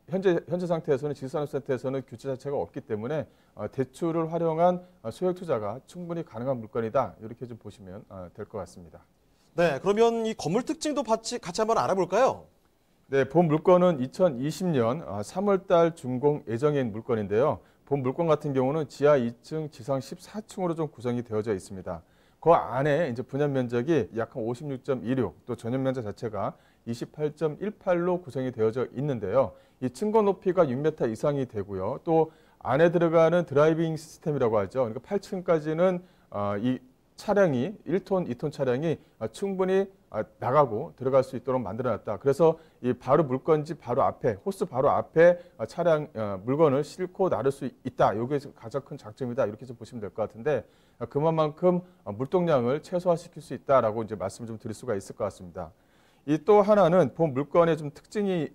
현재 상태에서는 지수산업센터에서는 규제 자체가 없기 때문에 대출을 활용한 소액 투자가 충분히 가능한 물건이다 이렇게 좀 보시면 될 것 같습니다. 네, 그러면 이 건물 특징도 같이 한번 알아볼까요? 네, 본 물건은 2020년 3월 달 준공 예정인 물건인데요. 본 물건 같은 경우는 지하 2층, 지상 14층으로 좀 구성이 되어져 있습니다. 그 안에 이제 분양 면적이 약 한 56.16, 또 전용 면적 자체가 28.18로 구성이 되어져 있는데요. 이 층고 높이가 6m 이상이 되고요. 또 안에 들어가는 드라이빙 시스템이라고 하죠. 그러니까 8층까지는 이 차량이 1톤, 2톤 차량이 충분히 나가고 들어갈 수 있도록 만들어놨다. 그래서 이 바로 물건지 바로 앞에, 호스 바로 앞에 차량 물건을 싣고 나를 수 있다. 이게 가장 큰 장점이다. 이렇게 좀 보시면 될 것 같은데, 그만큼 물동량을 최소화시킬 수 있다라고 이제 말씀을 좀 드릴 수가 있을 것 같습니다. 이 또 하나는 본 물건의 좀 특징이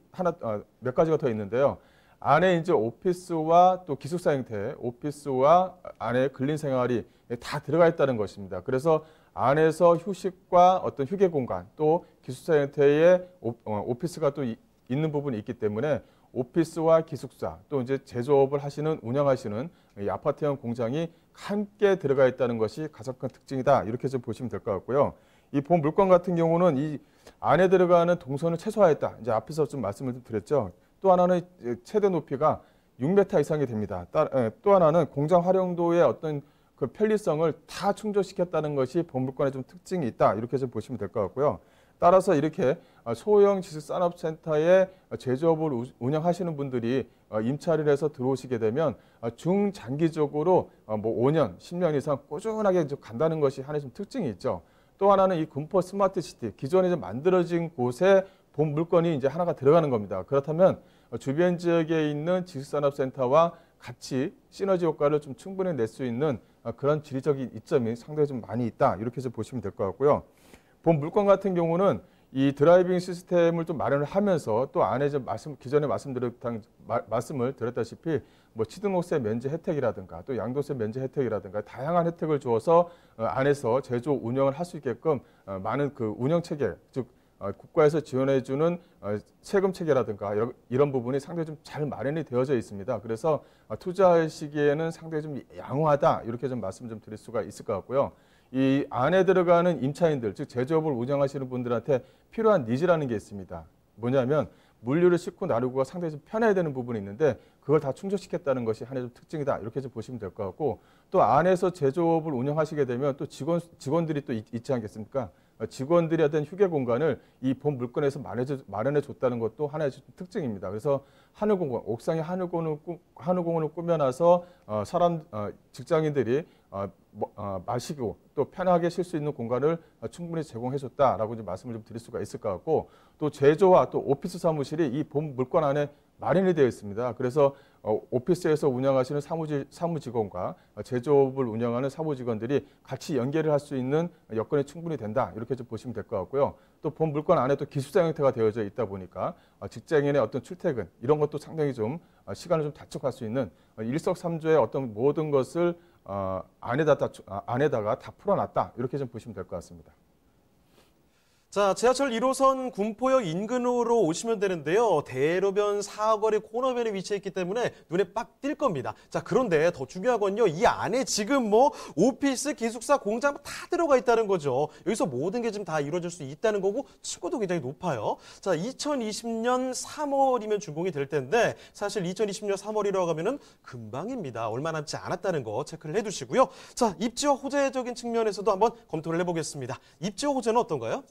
몇 가지가 더 있는데요. 안에 이제 오피스와 또 기숙사 형태, 오피스와 안에 근린 생활이 다 들어가 있다는 것입니다. 그래서 안에서 휴식과 어떤 휴게 공간, 또 기숙사 형태의 오피스가 또 있는 부분이 있기 때문에 오피스와 기숙사, 또 이제 제조업을 운영하시는 이 아파트형 공장이 함께 들어가 있다는 것이 가장 큰 특징이다. 이렇게 좀 보시면 될 것 같고요. 이 본 물건 같은 경우는 이 안에 들어가는 동선을 최소화했다. 이제 앞에서 좀 말씀을 좀 드렸죠. 또 하나는 최대 높이가 6m 이상이 됩니다. 또 하나는 공장 활용도의 어떤 그 편리성을 다 충족시켰다는 것이 본 물건의 좀 특징이 있다. 이렇게 좀 보시면 될 것 같고요. 따라서 이렇게 소형 지식산업센터의 제조업을 운영하시는 분들이 임차를 해서 들어오시게 되면 중장기적으로 뭐 5년, 10년 이상 꾸준하게 간다는 것이 하나의 좀 특징이 있죠. 또 하나는 이 군포 스마트시티, 기존에 좀 만들어진 곳에 본 물건이 이제 하나가 들어가는 겁니다. 그렇다면 주변 지역에 있는 지식산업센터와 같이 시너지 효과를 좀 충분히 낼 수 있는 그런 지리적인 이점이 상당히 좀 많이 있다. 이렇게 좀 보시면 될 것 같고요. 본 물건 같은 경우는 이 드라이빙 시스템을 좀 마련을 하면서 또 안에 좀 기존에 말씀을 드렸다시피 뭐 취등록세 면제 혜택이라든가 또 양도세 면제 혜택이라든가 다양한 혜택을 주어서 안에서 제조 운영을 할 수 있게끔 많은 그 운영 체계, 즉 국가에서 지원해주는 세금 체계라든가 이런 부분이 상당히 좀 잘 마련이 되어져 있습니다. 그래서 투자할 시기에는 상당히 좀 양호하다 이렇게 좀 말씀 좀 드릴 수가 있을 것 같고요. 이 안에 들어가는 임차인들, 즉 제조업을 운영하시는 분들한테 필요한 니즈라는 게 있습니다. 뭐냐면 물류를 싣고 나르고가 상당히 좀 편해야 되는 부분이 있는데 그걸 다 충족시켰다는 것이 하나의 좀 특징이다. 이렇게 좀 보시면 될 것 같고, 또 안에서 제조업을 운영하시게 되면 또 직원들이 또 있지 않겠습니까? 직원들이 어떤 휴게 공간을 이 본 물건에서 마련해 줬다는 것도 하나의 특징입니다. 그래서 하늘공원, 옥상에 하늘공원을 꾸며놔서 직장인들이 마시고 또 편하게 쉴 수 있는 공간을 충분히 제공해 줬다라고 이제 말씀을 좀 드릴 수가 있을 것 같고, 또 제조와 또 오피스 사무실이 이 본 물건 안에 마련이 되어 있습니다. 그래서 오피스에서 운영하시는 사무직원과 제조업을 운영하는 사무직원들이 같이 연계를 할 수 있는 여건이 충분히 된다. 이렇게 좀 보시면 될 것 같고요. 또 본 물건 안에 또 기숙사 형태가 되어져 있다 보니까 직장인의 어떤 출퇴근 이런 것도 상당히 좀 시간을 좀 단축할 수 있는 일석삼조의 어떤 모든 것을 안에다가 다 풀어놨다. 이렇게 좀 보시면 될 것 같습니다. 자, 지하철 1호선 군포역 인근으로 오시면 되는데요. 대로변 사거리 코너변에 위치해 있기 때문에 눈에 빡 띌 겁니다. 자, 그런데 더 중요한 건요. 이 안에 지금 뭐 오피스, 기숙사, 공장 다 들어가 있다는 거죠. 여기서 모든 게 지금 다 이루어질 수 있다는 거고 층고도 굉장히 높아요. 자, 2020년 3월이면 준공이 될 텐데 사실 2020년 3월이라고 하면은 금방입니다. 얼마 남지 않았다는 거 체크를 해두시고요. 자, 입지와 호재적인 측면에서도 한번 검토를 해보겠습니다. 입지와 호재는 어떤가요?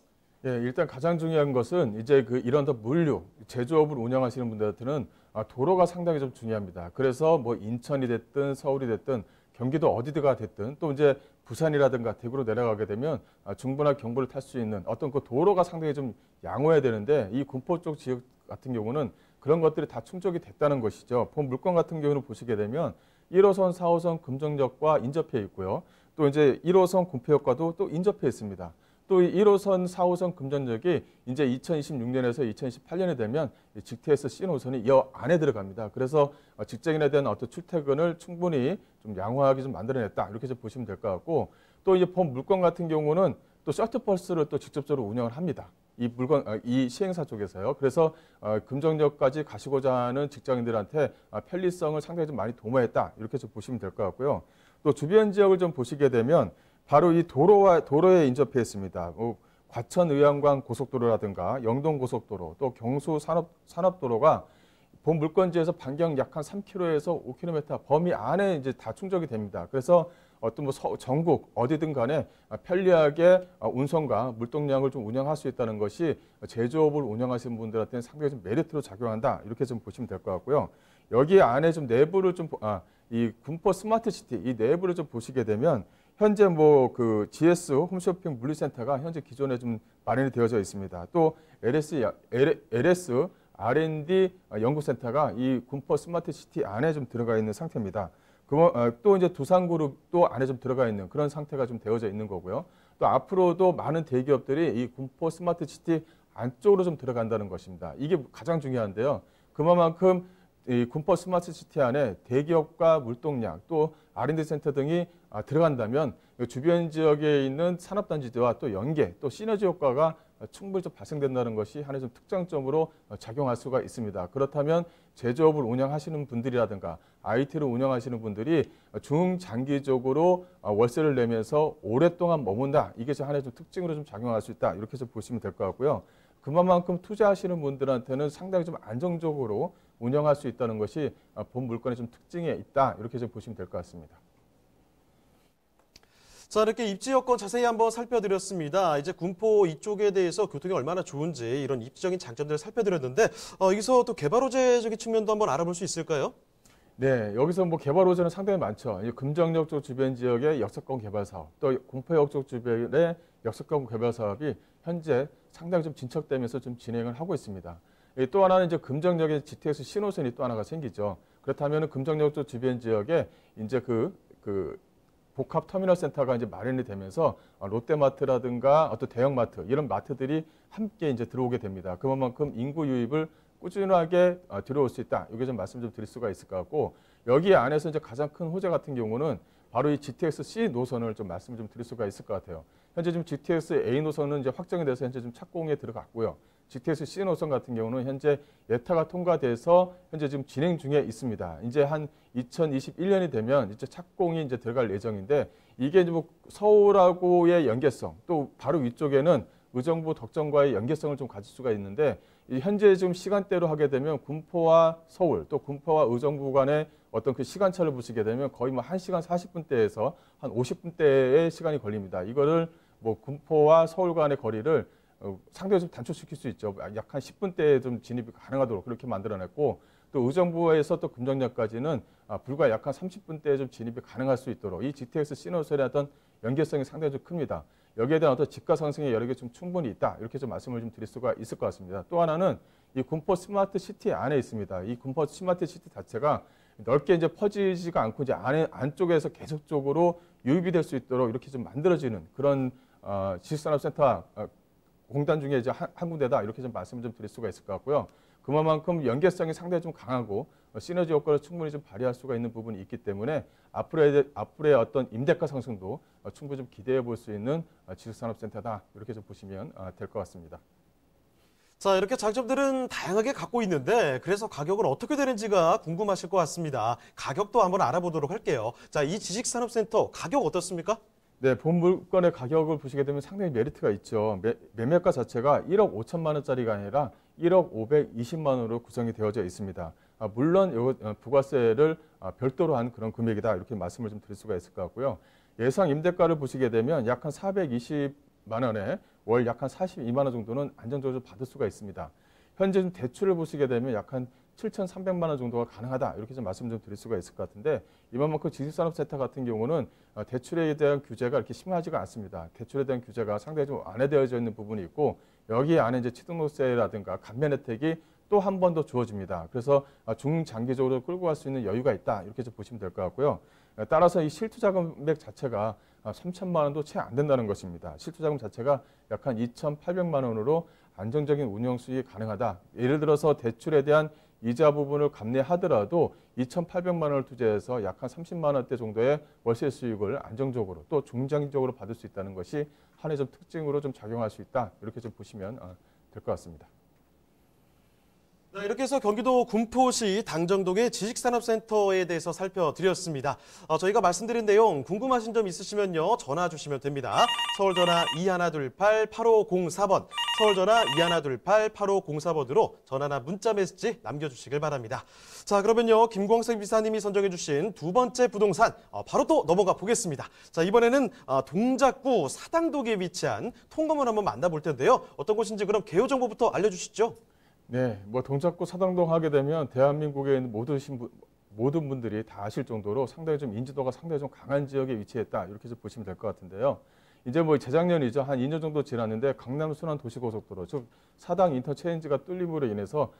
예, 일단 가장 중요한 것은 이제 이런 물류, 제조업을 운영하시는 분들한테는 도로가 상당히 좀 중요합니다. 그래서 뭐 인천이 됐든 서울이 됐든 경기도 어디가 됐든 또 이제 부산이라든가 대구로 내려가게 되면 중부나 경부를 탈 수 있는 어떤 그 도로가 상당히 좀 양호해야 되는데 이 군포 쪽 지역 같은 경우는 그런 것들이 다 충족이 됐다는 것이죠. 본 물건 같은 경우는 보시게 되면 1호선, 4호선 금정역과 인접해 있고요. 또 이제 1호선 군포역과도 또 인접해 있습니다. 또 1호선, 4호선 금전역이 이제 2026년에서 2028년이 되면 GTX C 노선이 이 안에 들어갑니다. 그래서 직장인에 대한 어떤 출퇴근을 충분히 좀 양호하게 좀 만들어냈다. 이렇게 좀 보시면 될 것 같고 또 이제 본 물건 같은 경우는 또 셔틀버스를 또 직접적으로 운영을 합니다. 이 시행사 쪽에서요. 그래서 금정역까지 가시고자 하는 직장인들한테 편리성을 상당히 좀 많이 도모했다. 이렇게 좀 보시면 될 것 같고요. 또 주변 지역을 좀 보시게 되면 바로 이 도로에 인접해 있습니다. 과천 의왕간 고속도로라든가 영동 고속도로 또 경수 산업도로가 본 물건지에서 반경 약 한 3km에서 5km 범위 안에 이제 다 충족이 됩니다. 그래서 어떤 전국 어디든 간에 편리하게 운송과 물동량을 좀 운영할 수 있다는 것이 제조업을 운영하시는 분들한테는 상당히 좀 메리트로 작용한다. 이렇게 좀 보시면 될 것 같고요. 여기 안에 좀 내부를 이 군포 스마트시티 이 내부를 좀 보시게 되면 현재 GS 홈쇼핑 물류센터가 현재 기존에 좀 마련이 되어져 있습니다. 또 LS R&D 연구센터가 이 군포 스마트시티 안에 좀 들어가 있는 상태입니다. 또 이제 두산그룹도 안에 좀 들어가 있는 그런 상태가 좀 되어져 있는 거고요. 또 앞으로도 많은 대기업들이 이 군포 스마트시티 안쪽으로 좀 들어간다는 것입니다. 이게 가장 중요한데요. 그만큼 이 군포 스마트시티 안에 대기업과 물동량 또 R&D 센터 등이 들어간다면 주변 지역에 있는 산업단지들과 또 연계 또 시너지 효과가 충분히 좀 발생된다는 것이 하나의 좀 특장점으로 작용할 수가 있습니다. 그렇다면 제조업을 운영하시는 분들이라든가 IT를 운영하시는 분들이 중장기적으로 월세를 내면서 오랫동안 머문다. 이게 하나의 좀 특징으로 좀 작용할 수 있다. 이렇게 좀 보시면 될 것 같고요. 그만큼 투자하시는 분들한테는 상당히 좀 안정적으로 운영할 수 있다는 것이 본 물건의 좀 특징에 있다. 이렇게 좀 보시면 될 것 같습니다. 자, 이렇게 입지 여건 자세히 한번 살펴드렸습니다. 이제 군포 이쪽에 대해서 교통이 얼마나 좋은지 이런 입지적인 장점들을 살펴드렸는데 여기서 또 개발 호재적인 측면도 한번 알아볼 수 있을까요? 네, 여기서 개발 호재는 상당히 많죠. 금정역 쪽 주변 지역의 역세권 개발 사업, 또 군포역 쪽 주변의 역세권 개발 사업이 현재 상당히 좀 진척되면서 좀 진행을 하고 있습니다. 또 하나는 이제 금정역에 GTX 신호선이 또 하나가 생기죠. 그렇다면 금정역 쪽 주변 지역에 이제 복합 터미널 센터가 이제 마련이 되면서 롯데마트라든가 어떤 대형마트 이런 마트들이 함께 이제 들어오게 됩니다. 그만큼 인구 유입을 꾸준하게 들어올 수 있다. 이게 좀 말씀 좀 드릴 수가 있을 것 같고 여기 안에서 이제 가장 큰 호재 같은 경우는 바로 이 GTX C 노선을 좀 말씀을 좀 드릴 수가 있을 것 같아요. 현재 지금 GTX A 노선은 이제 확정이 돼서 현재 좀 착공에 들어갔고요. GTX C 노선 같은 경우는 현재 예타가 통과돼서 현재 지금 진행 중에 있습니다. 이제 한 2021년이 되면 이제 착공이 이제 들어갈 예정인데 이게 이제 서울하고의 연계성 또 바로 위쪽에는 의정부 덕정과의 연계성을 좀 가질 수가 있는데 현재 지금 시간대로 하게 되면 군포와 서울 또 군포와 의정부 간의 어떤 그 시간차를 보시게 되면 거의 1시간 40분대에서 한 50분대의 시간이 걸립니다. 이거를 군포와 서울 간의 거리를 상당히 좀 단축시킬 수 있죠. 약 한 10분대에 좀 진입이 가능하도록 그렇게 만들어냈고 또 의정부에서 또 금정역까지는 불과 약 한 30분대에 좀 진입이 가능할 수 있도록 이 GTX 시너설의 어떤 연계성이 상당히 좀 큽니다. 여기에 대한 어떤 집가 상승의 여력이 좀 충분히 있다. 이렇게 좀 말씀을 좀 드릴 수가 있을 것 같습니다. 또 하나는 이 군포 스마트 시티 안에 있습니다. 이 군포 스마트 시티 자체가 넓게 이제 퍼지지가 않고 이제 안쪽에서 계속적으로 유입이 될 수 있도록 이렇게 좀 만들어지는 그런 지식산업센터 공단 중에 이제 한 군데다 이렇게 좀 말씀을 좀 드릴 수가 있을 것 같고요. 그만큼 연계성이 상당히 좀 강하고 시너지 효과를 충분히 좀 발휘할 수가 있는 부분이 있기 때문에 앞으로의 어떤 임대가 상승도 충분히 좀 기대해 볼 수 있는 지식산업센터다. 이렇게 좀 보시면 될 것 같습니다. 자, 이렇게 장점들은 다양하게 갖고 있는데 그래서 가격은 어떻게 되는지가 궁금하실 것 같습니다. 가격도 한번 알아보도록 할게요. 자, 이 지식산업센터 가격 어떻습니까? 네, 본 물건의 가격을 보시게 되면 상당히 메리트가 있죠. 매매가 자체가 1억 5천만 원짜리가 아니라 1억 520만 원으로 구성이 되어져 있습니다. 물론 부가세를 별도로 한 그런 금액이다. 이렇게 말씀을 좀 드릴 수가 있을 것 같고요. 예상 임대가를 보시게 되면 약 한 420만 원에 월 약 한 42만 원 정도는 안정적으로 받을 수가 있습니다. 현재 좀 대출을 보시게 되면 약 한 7,300만 원 정도가 가능하다. 이렇게 좀 말씀 좀 드릴 수가 있을 것 같은데 이만큼 지식산업센터 같은 경우는 대출에 대한 규제가 이렇게 심하지가 않습니다. 대출에 대한 규제가 상당히 좀 완화되어져 있는 부분이 있고 여기 안에 이제 취등록세라든가 감면 혜택이 또 한 번 더 주어집니다. 그래서 중장기적으로 끌고 갈 수 있는 여유가 있다. 이렇게 좀 보시면 될 것 같고요. 따라서 이 실투자금 금액 자체가 3천만 원도 채 안 된다는 것입니다. 실투자금 자체가 약 한 2,800만 원으로 안정적인 운영 수익이 가능하다. 예를 들어서 대출에 대한 이자 부분을 감내하더라도 2,800만 원을 투자해서 약 한 30만 원대 정도의 월세 수익을 안정적으로 또 중장기적으로 받을 수 있다는 것이 한해 좀 특징으로 좀 작용할 수 있다. 이렇게 좀 보시면 될 것 같습니다. 자, 이렇게 해서 경기도 군포시 당정동의 지식산업센터에 대해서 살펴드렸습니다. 저희가 말씀드린 내용 궁금하신 점 있으시면요. 전화 주시면 됩니다. 서울전화 2128-8504번, 서울전화 2128-8504번으로 전화나 문자 메시지 남겨주시길 바랍니다. 자, 그러면요. 김광석 비사님이 선정해 주신 두 번째 부동산 바로 또 넘어가 보겠습니다. 자, 이번에는 동작구 사당동에 위치한 통건물 한번 만나볼 텐데요. 어떤 곳인지 그럼 개요 정보부터 알려주시죠. 네, 동작구 사당동 하게 되면 대한민국에 있는 모든 분들이 다 아실 정도로 상당히 좀 인지도가 상당히 좀 강한 지역에 위치했다. 이렇게 좀 보시면 될 것 같은데요. 이제 재작년이죠. 한 2년 정도 지났는데 강남 순환 도시고속도로, 즉 사당 인터체인지가 뚫림으로 인해서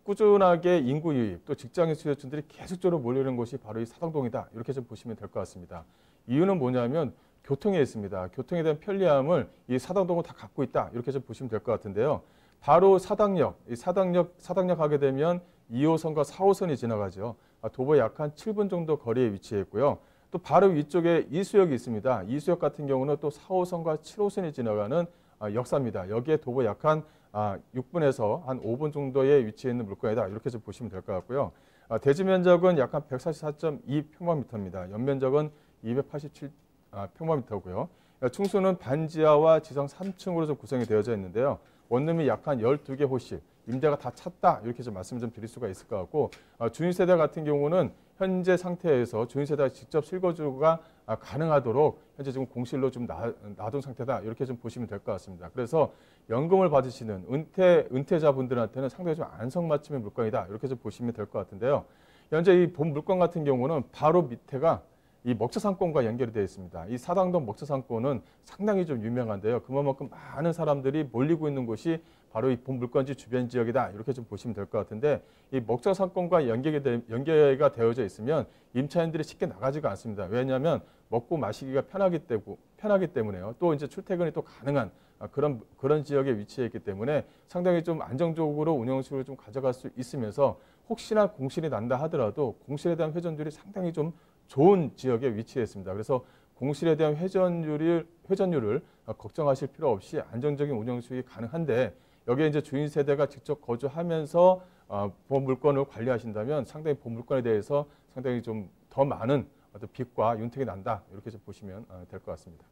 꾸준하게 인구 유입, 또 직장인 수요층들이 계속적으로 몰려오는 곳이 바로 이 사당동이다. 이렇게 좀 보시면 될 것 같습니다. 이유는 뭐냐면 교통에 있습니다. 교통에 대한 편리함을 이 사당동은 다 갖고 있다. 이렇게 좀 보시면 될 것 같은데요. 바로 사당역 하게 되면 2호선과 4호선이 지나가죠. 도보 약 한 7분 정도 거리에 위치해 있고요. 또 바로 위쪽에 이수역이 있습니다. 이수역 같은 경우는 또 4호선과 7호선이 지나가는 역사입니다. 여기에 도보 약 한 6분에서 한 5분 정도에 위치해 있는 물건이다. 이렇게 좀 보시면 될 것 같고요. 대지 면적은 약 한 144.2평방미터입니다. 연면적은 287평방미터고요. 충수는 반지하와 지상 3층으로 좀 구성이 되어져 있는데요. 원룸이 약 한 12개 호씩, 임대가 다 찼다. 이렇게 좀 말씀 좀 드릴 수가 있을 것 같고, 주인세대 같은 경우는 현재 상태에서 주인세대가 직접 실거주가 가능하도록 현재 지금 공실로 좀 놔둔 상태다. 이렇게 좀 보시면 될 것 같습니다. 그래서 연금을 받으시는 은퇴자분들한테는 상당히 좀 안성맞춤의 물건이다. 이렇게 좀 보시면 될 것 같은데요. 현재 이 본 물건 같은 경우는 바로 밑에가 이 먹처상권과 연결이 되어 있습니다. 이 사당동 먹처상권은 상당히 좀 유명한데요. 그만큼 많은 사람들이 몰리고 있는 곳이 바로 이 본 물건지 주변 지역이다. 이렇게 좀 보시면 될 것 같은데 이 먹처상권과 연계가 되어져 있으면 임차인들이 쉽게 나가지가 않습니다. 왜냐하면 먹고 마시기가 편하기 때문에요. 또 이제 출퇴근이 또 가능한 그런 지역에 위치해 있기 때문에 상당히 좀 안정적으로 운영수를 좀 가져갈 수 있으면서 혹시나 공실이 난다 하더라도 공실에 대한 회전율이 상당히 좀 좋은 지역에 위치해 있습니다. 그래서 공실에 대한 회전율을 걱정하실 필요 없이 안정적인 운영 수익이 가능한데 여기에 이제 주인 세대가 직접 거주하면서 본 물건을 관리하신다면 상당히 본 물건에 대해서 상당히 좀 더 많은 어떤 빚과 윤택이 난다. 이렇게 좀 보시면 될 것 같습니다.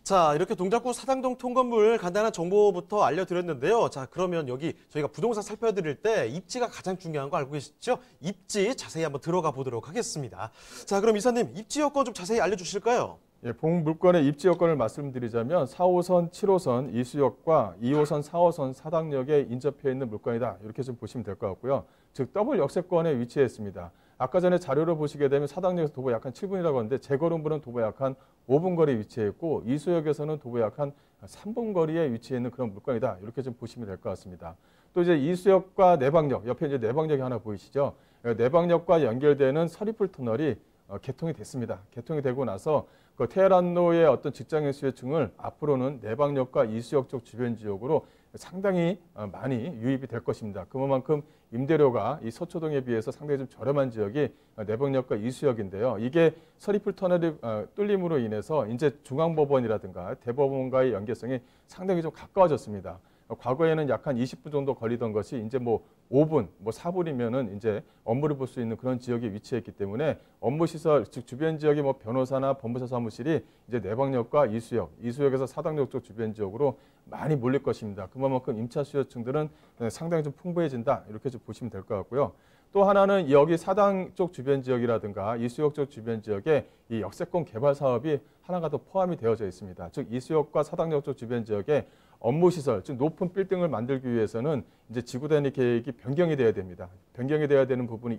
자, 이렇게 동작구 사당동 통건물 간단한 정보부터 알려드렸는데요. 자, 그러면 여기 저희가 부동산 살펴드릴 때 입지가 가장 중요한 거 알고 계시죠? 입지 자세히 한번 들어가 보도록 하겠습니다. 자, 그럼 이사님 입지 여건 좀 자세히 알려주실까요? 예, 본 물건의 입지 여건을 말씀드리자면 4호선, 7호선, 이수역과 2호선, 4호선 사당역에 인접해 있는 물건이다. 이렇게 좀 보시면 될 것 같고요. 즉 더블 역세권에 위치해 있습니다. 아까 전에 자료를 보시게 되면 사당역에서 도보 약 한 7분이라고 하는데 재거름부는 도보 약 한 5분 거리에 위치해 있고 이수역에서는 도보 약 한 3분 거리에 위치해 있는 그런 물건이다. 이렇게 좀 보시면 될 것 같습니다. 또 이제 이수역과 내방역, 옆에 이제 내방역이 하나 보이시죠? 내방역과 연결되는 서리풀 터널이 개통이 됐습니다. 개통이 되고 나서 그 테헤란로의 어떤 직장인 수요층을 앞으로는 내방역과 이수역 쪽 주변 지역으로 상당히 많이 유입이 될 것입니다. 그만큼 임대료가 이 서초동에 비해서 상당히 좀 저렴한 지역이 내병역과 이수역인데요. 이게 서리풀 터널이 뚫림으로 인해서 이제 중앙법원이라든가 대법원과의 연계성이 상당히 좀 가까워졌습니다. 과거에는 약 한 20분 정도 걸리던 것이 이제 뭐 5분, 뭐 4분이면은 이제 업무를 볼 수 있는 그런 지역에 위치했기 때문에 업무시설, 즉 주변 지역의 뭐 변호사나 법무사 사무실이 이제 내방역과 이수역에서 사당역 쪽 주변 지역으로 많이 몰릴 것입니다. 그만큼 임차 수요층들은 상당히 좀 풍부해진다 이렇게 좀 보시면 될 것 같고요. 또 하나는 여기 사당 쪽 주변 지역이라든가 이수역 쪽 주변 지역에 이 역세권 개발 사업이 하나가 더 포함이 되어져 있습니다. 즉 이수역과 사당역 쪽 주변 지역에 업무시설, 즉 높은 빌딩을 만들기 위해서는 이제 지구단위 계획이 변경이 돼야 됩니다. 변경이 돼야 되는 부분이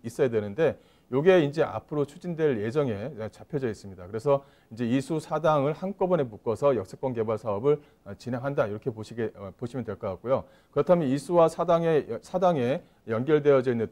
있어야 되는데 이게 이제 앞으로 추진될 예정에 잡혀져 있습니다. 그래서 이제 이수 사당을 한꺼번에 묶어서 역세권 개발 사업을 진행한다 이렇게 보시면 될 것 같고요. 그렇다면 이수와 사당에 연결되어져 있는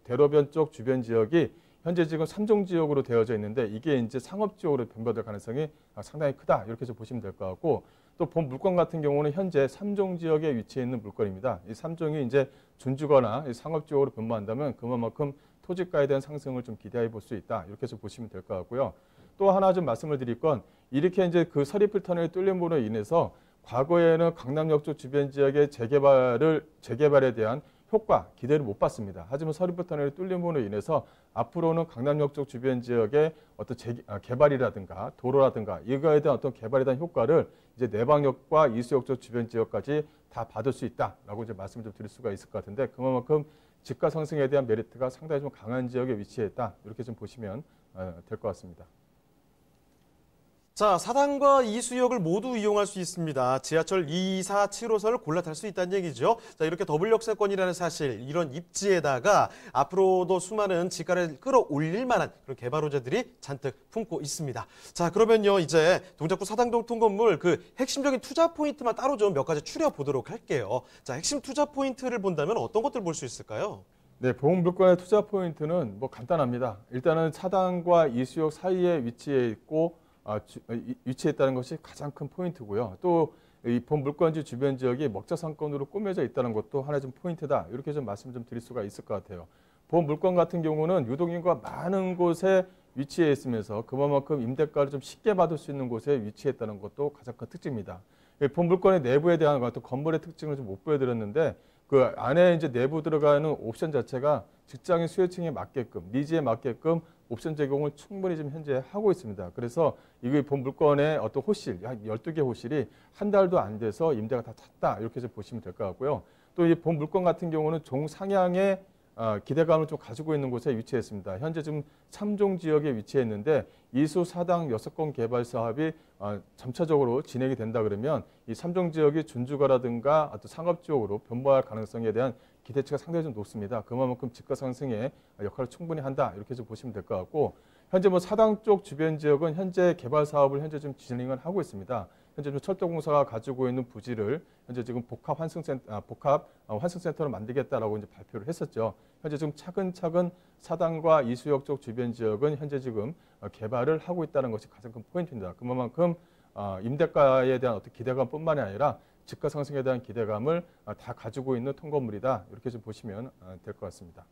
대로변 쪽 주변 지역이 현재 지금 3종 지역으로 되어져 있는데 이게 이제 상업 지역으로 변화될 가능성이 상당히 크다 이렇게 좀 보시면 될 것 같고 또 본 물건 같은 경우는 현재 3종 지역에 위치해 있는 물건입니다. 이 3종이 이제 준주거나 상업 지역으로 변모한다면 그만큼 토지가에 대한 상승을 좀 기대해 볼 수 있다 이렇게 좀 보시면 될 것 같고요. 또 하나 좀 말씀을 드릴 건 이렇게 이제 그 서리풀 터널이 뚫림으로 인해서 과거에는 강남역 쪽 주변 지역의 재개발에 대한 효과, 기대를 못 봤습니다. 하지만 서리풀 터널이 뚫림으로 인해서 앞으로는 강남역 쪽 주변 지역의 어떤 개발이라든가 도로라든가 이거에 대한 어떤 개발에 대한 효과를 이제 내방역과 이수역 쪽 주변 지역까지 다 받을 수 있다라고 이제 말씀을 좀 드릴 수가 있을 것 같은데 그만큼 집가 상승에 대한 메리트가 상당히 좀 강한 지역에 위치했다 이렇게 좀 보시면 될 것 같습니다. 자, 사당과 이수역을 모두 이용할 수 있습니다. 지하철 2, 4, 7호선을 골라 탈 수 있다는 얘기죠. 자, 이렇게 더블 역세권이라는 사실, 이런 입지에다가 앞으로도 수많은 지가를 끌어올릴 만한 그런 개발 호재들이 잔뜩 품고 있습니다. 자, 그러면요, 이제 동작구 사당동 통건물 그 핵심적인 투자 포인트만 따로 좀 몇 가지 추려보도록 할게요. 자, 핵심 투자 포인트를 본다면 어떤 것들 볼 수 있을까요? 네, 보험물건의 투자 포인트는 뭐 간단합니다. 일단은 사당과 이수역 사이에 위치해 있고 위치했다는 것이 가장 큰 포인트고요. 또 이 본 물건지 주변 지역이 먹자 상권으로 꾸며져 있다는 것도 하나의 좀 포인트다. 이렇게 좀 말씀 좀 드릴 수가 있을 것 같아요. 본 물건 같은 경우는 유동인구가 많은 곳에 위치해 있으면서 그만큼 임대가를 좀 쉽게 받을 수 있는 곳에 위치했다는 것도 가장 큰 특징입니다. 본 물건의 내부에 대한 또 건물의 특징을 좀 못 보여드렸는데 그 안에 이제 내부 들어가는 옵션 자체가 직장인 수요층에 맞게끔 니즈에 맞게끔 옵션 제공을 충분히 지금 현재 하고 있습니다. 그래서 이게 본 물건의 어떤 호실, 약 12개 호실이 한 달도 안 돼서 임대가 다 찼다. 이렇게 좀 보시면 될 것 같고요. 또 이 본 물건 같은 경우는 종상향의 기대감을 좀 가지고 있는 곳에 위치했습니다. 현재 지금 3종 지역에 위치했는데 이수 사당 6건 개발 사업이 점차적으로 진행이 된다 그러면 이 3종 지역이 준주거라든가 또 상업 지역으로 변모할 가능성에 대한 기대치가 상당히 좀 높습니다. 그만큼 집가 상승에 역할을 충분히 한다 이렇게 좀 보시면 될 것 같고 현재 뭐 사당 쪽 주변 지역은 현재 개발 사업을 현재 좀 진행을 하고 있습니다. 현재 철도공사가 가지고 있는 부지를 현재 지금 복합 환승센터로 만들겠다라고 이제 발표를 했었죠. 현재 지금 차근차근 사당과 이수역 쪽 주변 지역은 현재 지금 개발을 하고 있다는 것이 가장 큰 포인트입니다. 그만큼 임대가에 대한 어떤 기대감뿐만이 아니라 집가 상승에 대한 기대감을 다 가지고 있는 통건물이다. 이렇게 좀 보시면 될 것 같습니다.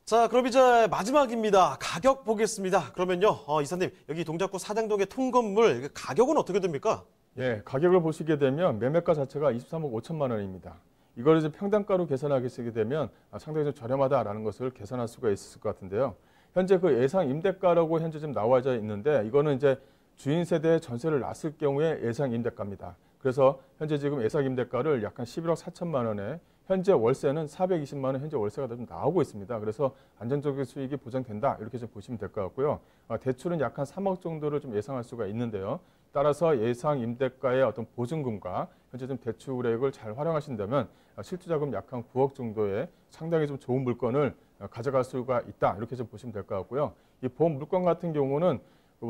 자, 그럼 이제 마지막입니다. 가격 보겠습니다. 그러면요, 이사님, 여기 동작구 사당동의 통건물 가격은 어떻게 됩니까? 예, 가격을 보시게 되면 매매가 자체가 23억 5천만 원입니다. 이걸 이제 평당가로 계산하게 쓰게 되면 상당히 좀 저렴하다라는 것을 계산할 수가 있을 것 같은데요. 현재 그 예상 임대가라고 현재 좀 나와져 있는데 이거는 이제 주인 세대에 전세를 놨을 경우에 예상 임대가입니다. 그래서 현재 지금 예상 임대가를 약 한 11억 4천만 원에 현재 월세는 420만 원 현재 월세가 좀 나오고 있습니다. 그래서 안정적인 수익이 보장된다 이렇게 좀 보시면 될 것 같고요. 대출은 약 한 3억 정도를 좀 예상할 수가 있는데요. 따라서 예상 임대가의 어떤 보증금과 현재 좀 대출액을 잘 활용하신다면 실투자금 약 한 9억 정도의 상당히 좀 좋은 물건을 가져갈 수가 있다 이렇게 좀 보시면 될 것 같고요. 이 보험 물건 같은 경우는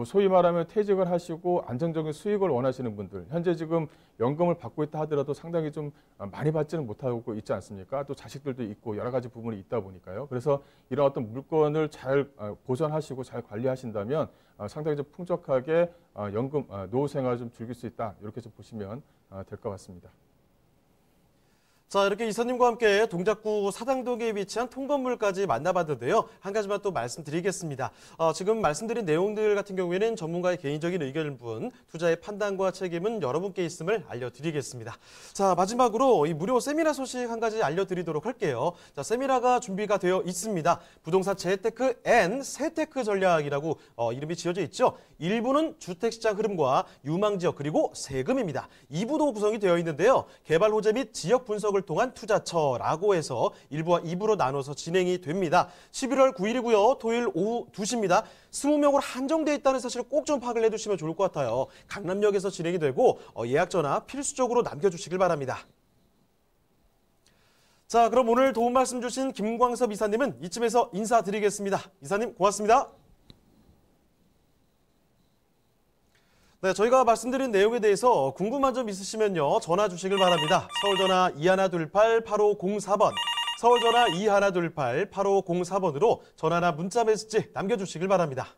소위 말하면 퇴직을 하시고 안정적인 수익을 원하시는 분들, 현재 지금 연금을 받고 있다 하더라도 상당히 좀 많이 받지는 못하고 있지 않습니까? 또 자식들도 있고 여러 가지 부분이 있다 보니까요. 그래서 이런 어떤 물건을 잘 보존하시고 잘 관리하신다면 상당히 좀 풍족하게 연금 노후 생활을 좀 즐길 수 있다. 이렇게 좀 보시면 될 것 같습니다. 자, 이렇게 이사님과 함께 동작구 사당동에 위치한 통건물까지 만나봤는데요. 한 가지만 또 말씀드리겠습니다. 지금 말씀드린 내용들 같은 경우에는 전문가의 개인적인 의견일 뿐 투자의 판단과 책임은 여러분께 있음을 알려드리겠습니다. 자, 마지막으로 이 무료 세미나 소식 한 가지 알려드리도록 할게요. 자, 세미나가 준비가 되어 있습니다. 부동산 재테크 앤 세테크 전략이라고 이름이 지어져 있죠. 1부는 주택시장 흐름과 유망지역 그리고 세금입니다. 2부도 구성이 되어 있는데요. 개발 호재 및 지역 분석을 통한 투자처라고 해서 1부와 2부로 나눠서 진행이 됩니다. 11월 9일이고요. 토요일 오후 2시입니다. 20명으로 한정되어 있다는 사실을 꼭 좀 파악을 해두시면 좋을 것 같아요. 강남역에서 진행이 되고 예약 전화 필수적으로 남겨주시길 바랍니다. 자, 그럼 오늘 도움 말씀 주신 김광섭 이사님은 이쯤에서 인사드리겠습니다. 이사님 고맙습니다. 네, 저희가 말씀드린 내용에 대해서 궁금한 점 있으시면요. 전화 주시길 바랍니다. 서울전화 2128-8504번, 서울전화 2128-8504번으로 전화나 문자 메시지 남겨주시길 바랍니다.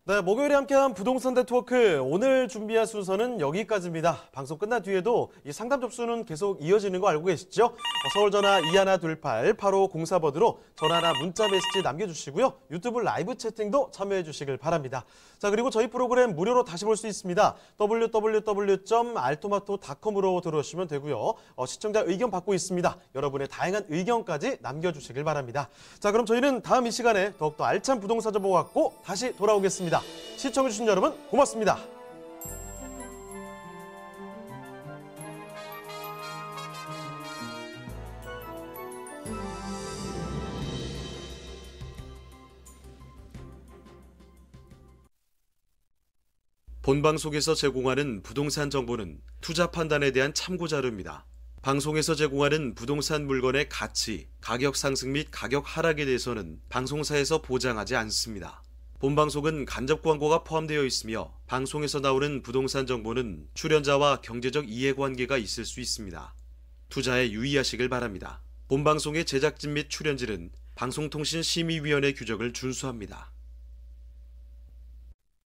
네, 목요일에 함께한 부동산 네트워크 오늘 준비한 순서는 여기까지입니다. 방송 끝난 뒤에도 이 상담 접수는 계속 이어지는 거 알고 계시죠? 서울전화 2128-8504번으로 전화나 문자 메시지 남겨주시고요. 유튜브 라이브 채팅도 참여해 주시길 바랍니다. 자, 그리고 저희 프로그램 무료로 다시 볼 수 있습니다. www.altomato.com으로 들어오시면 되고요. 시청자 의견 받고 있습니다. 여러분의 다양한 의견까지 남겨주시길 바랍니다. 자, 그럼 저희는 다음 이 시간에 더욱더 알찬 부동산 정보 갖고 다시 돌아오겠습니다. 시청해주신 여러분 고맙습니다. 본방송에서 제공하는 부동산 정보는 투자 판단에 대한 참고 자료입니다. 방송에서 제공하는 부동산 물건의 가치, 가격 상승 및 가격 하락에 대해서는 방송사에서 보장하지 않습니다. 본방송은 간접 광고가 포함되어 있으며 방송에서 나오는 부동산 정보는 출연자와 경제적 이해관계가 있을 수 있습니다. 투자에 유의하시길 바랍니다. 본방송의 제작진 및 출연진은 방송통신심의위원회 규정을 준수합니다.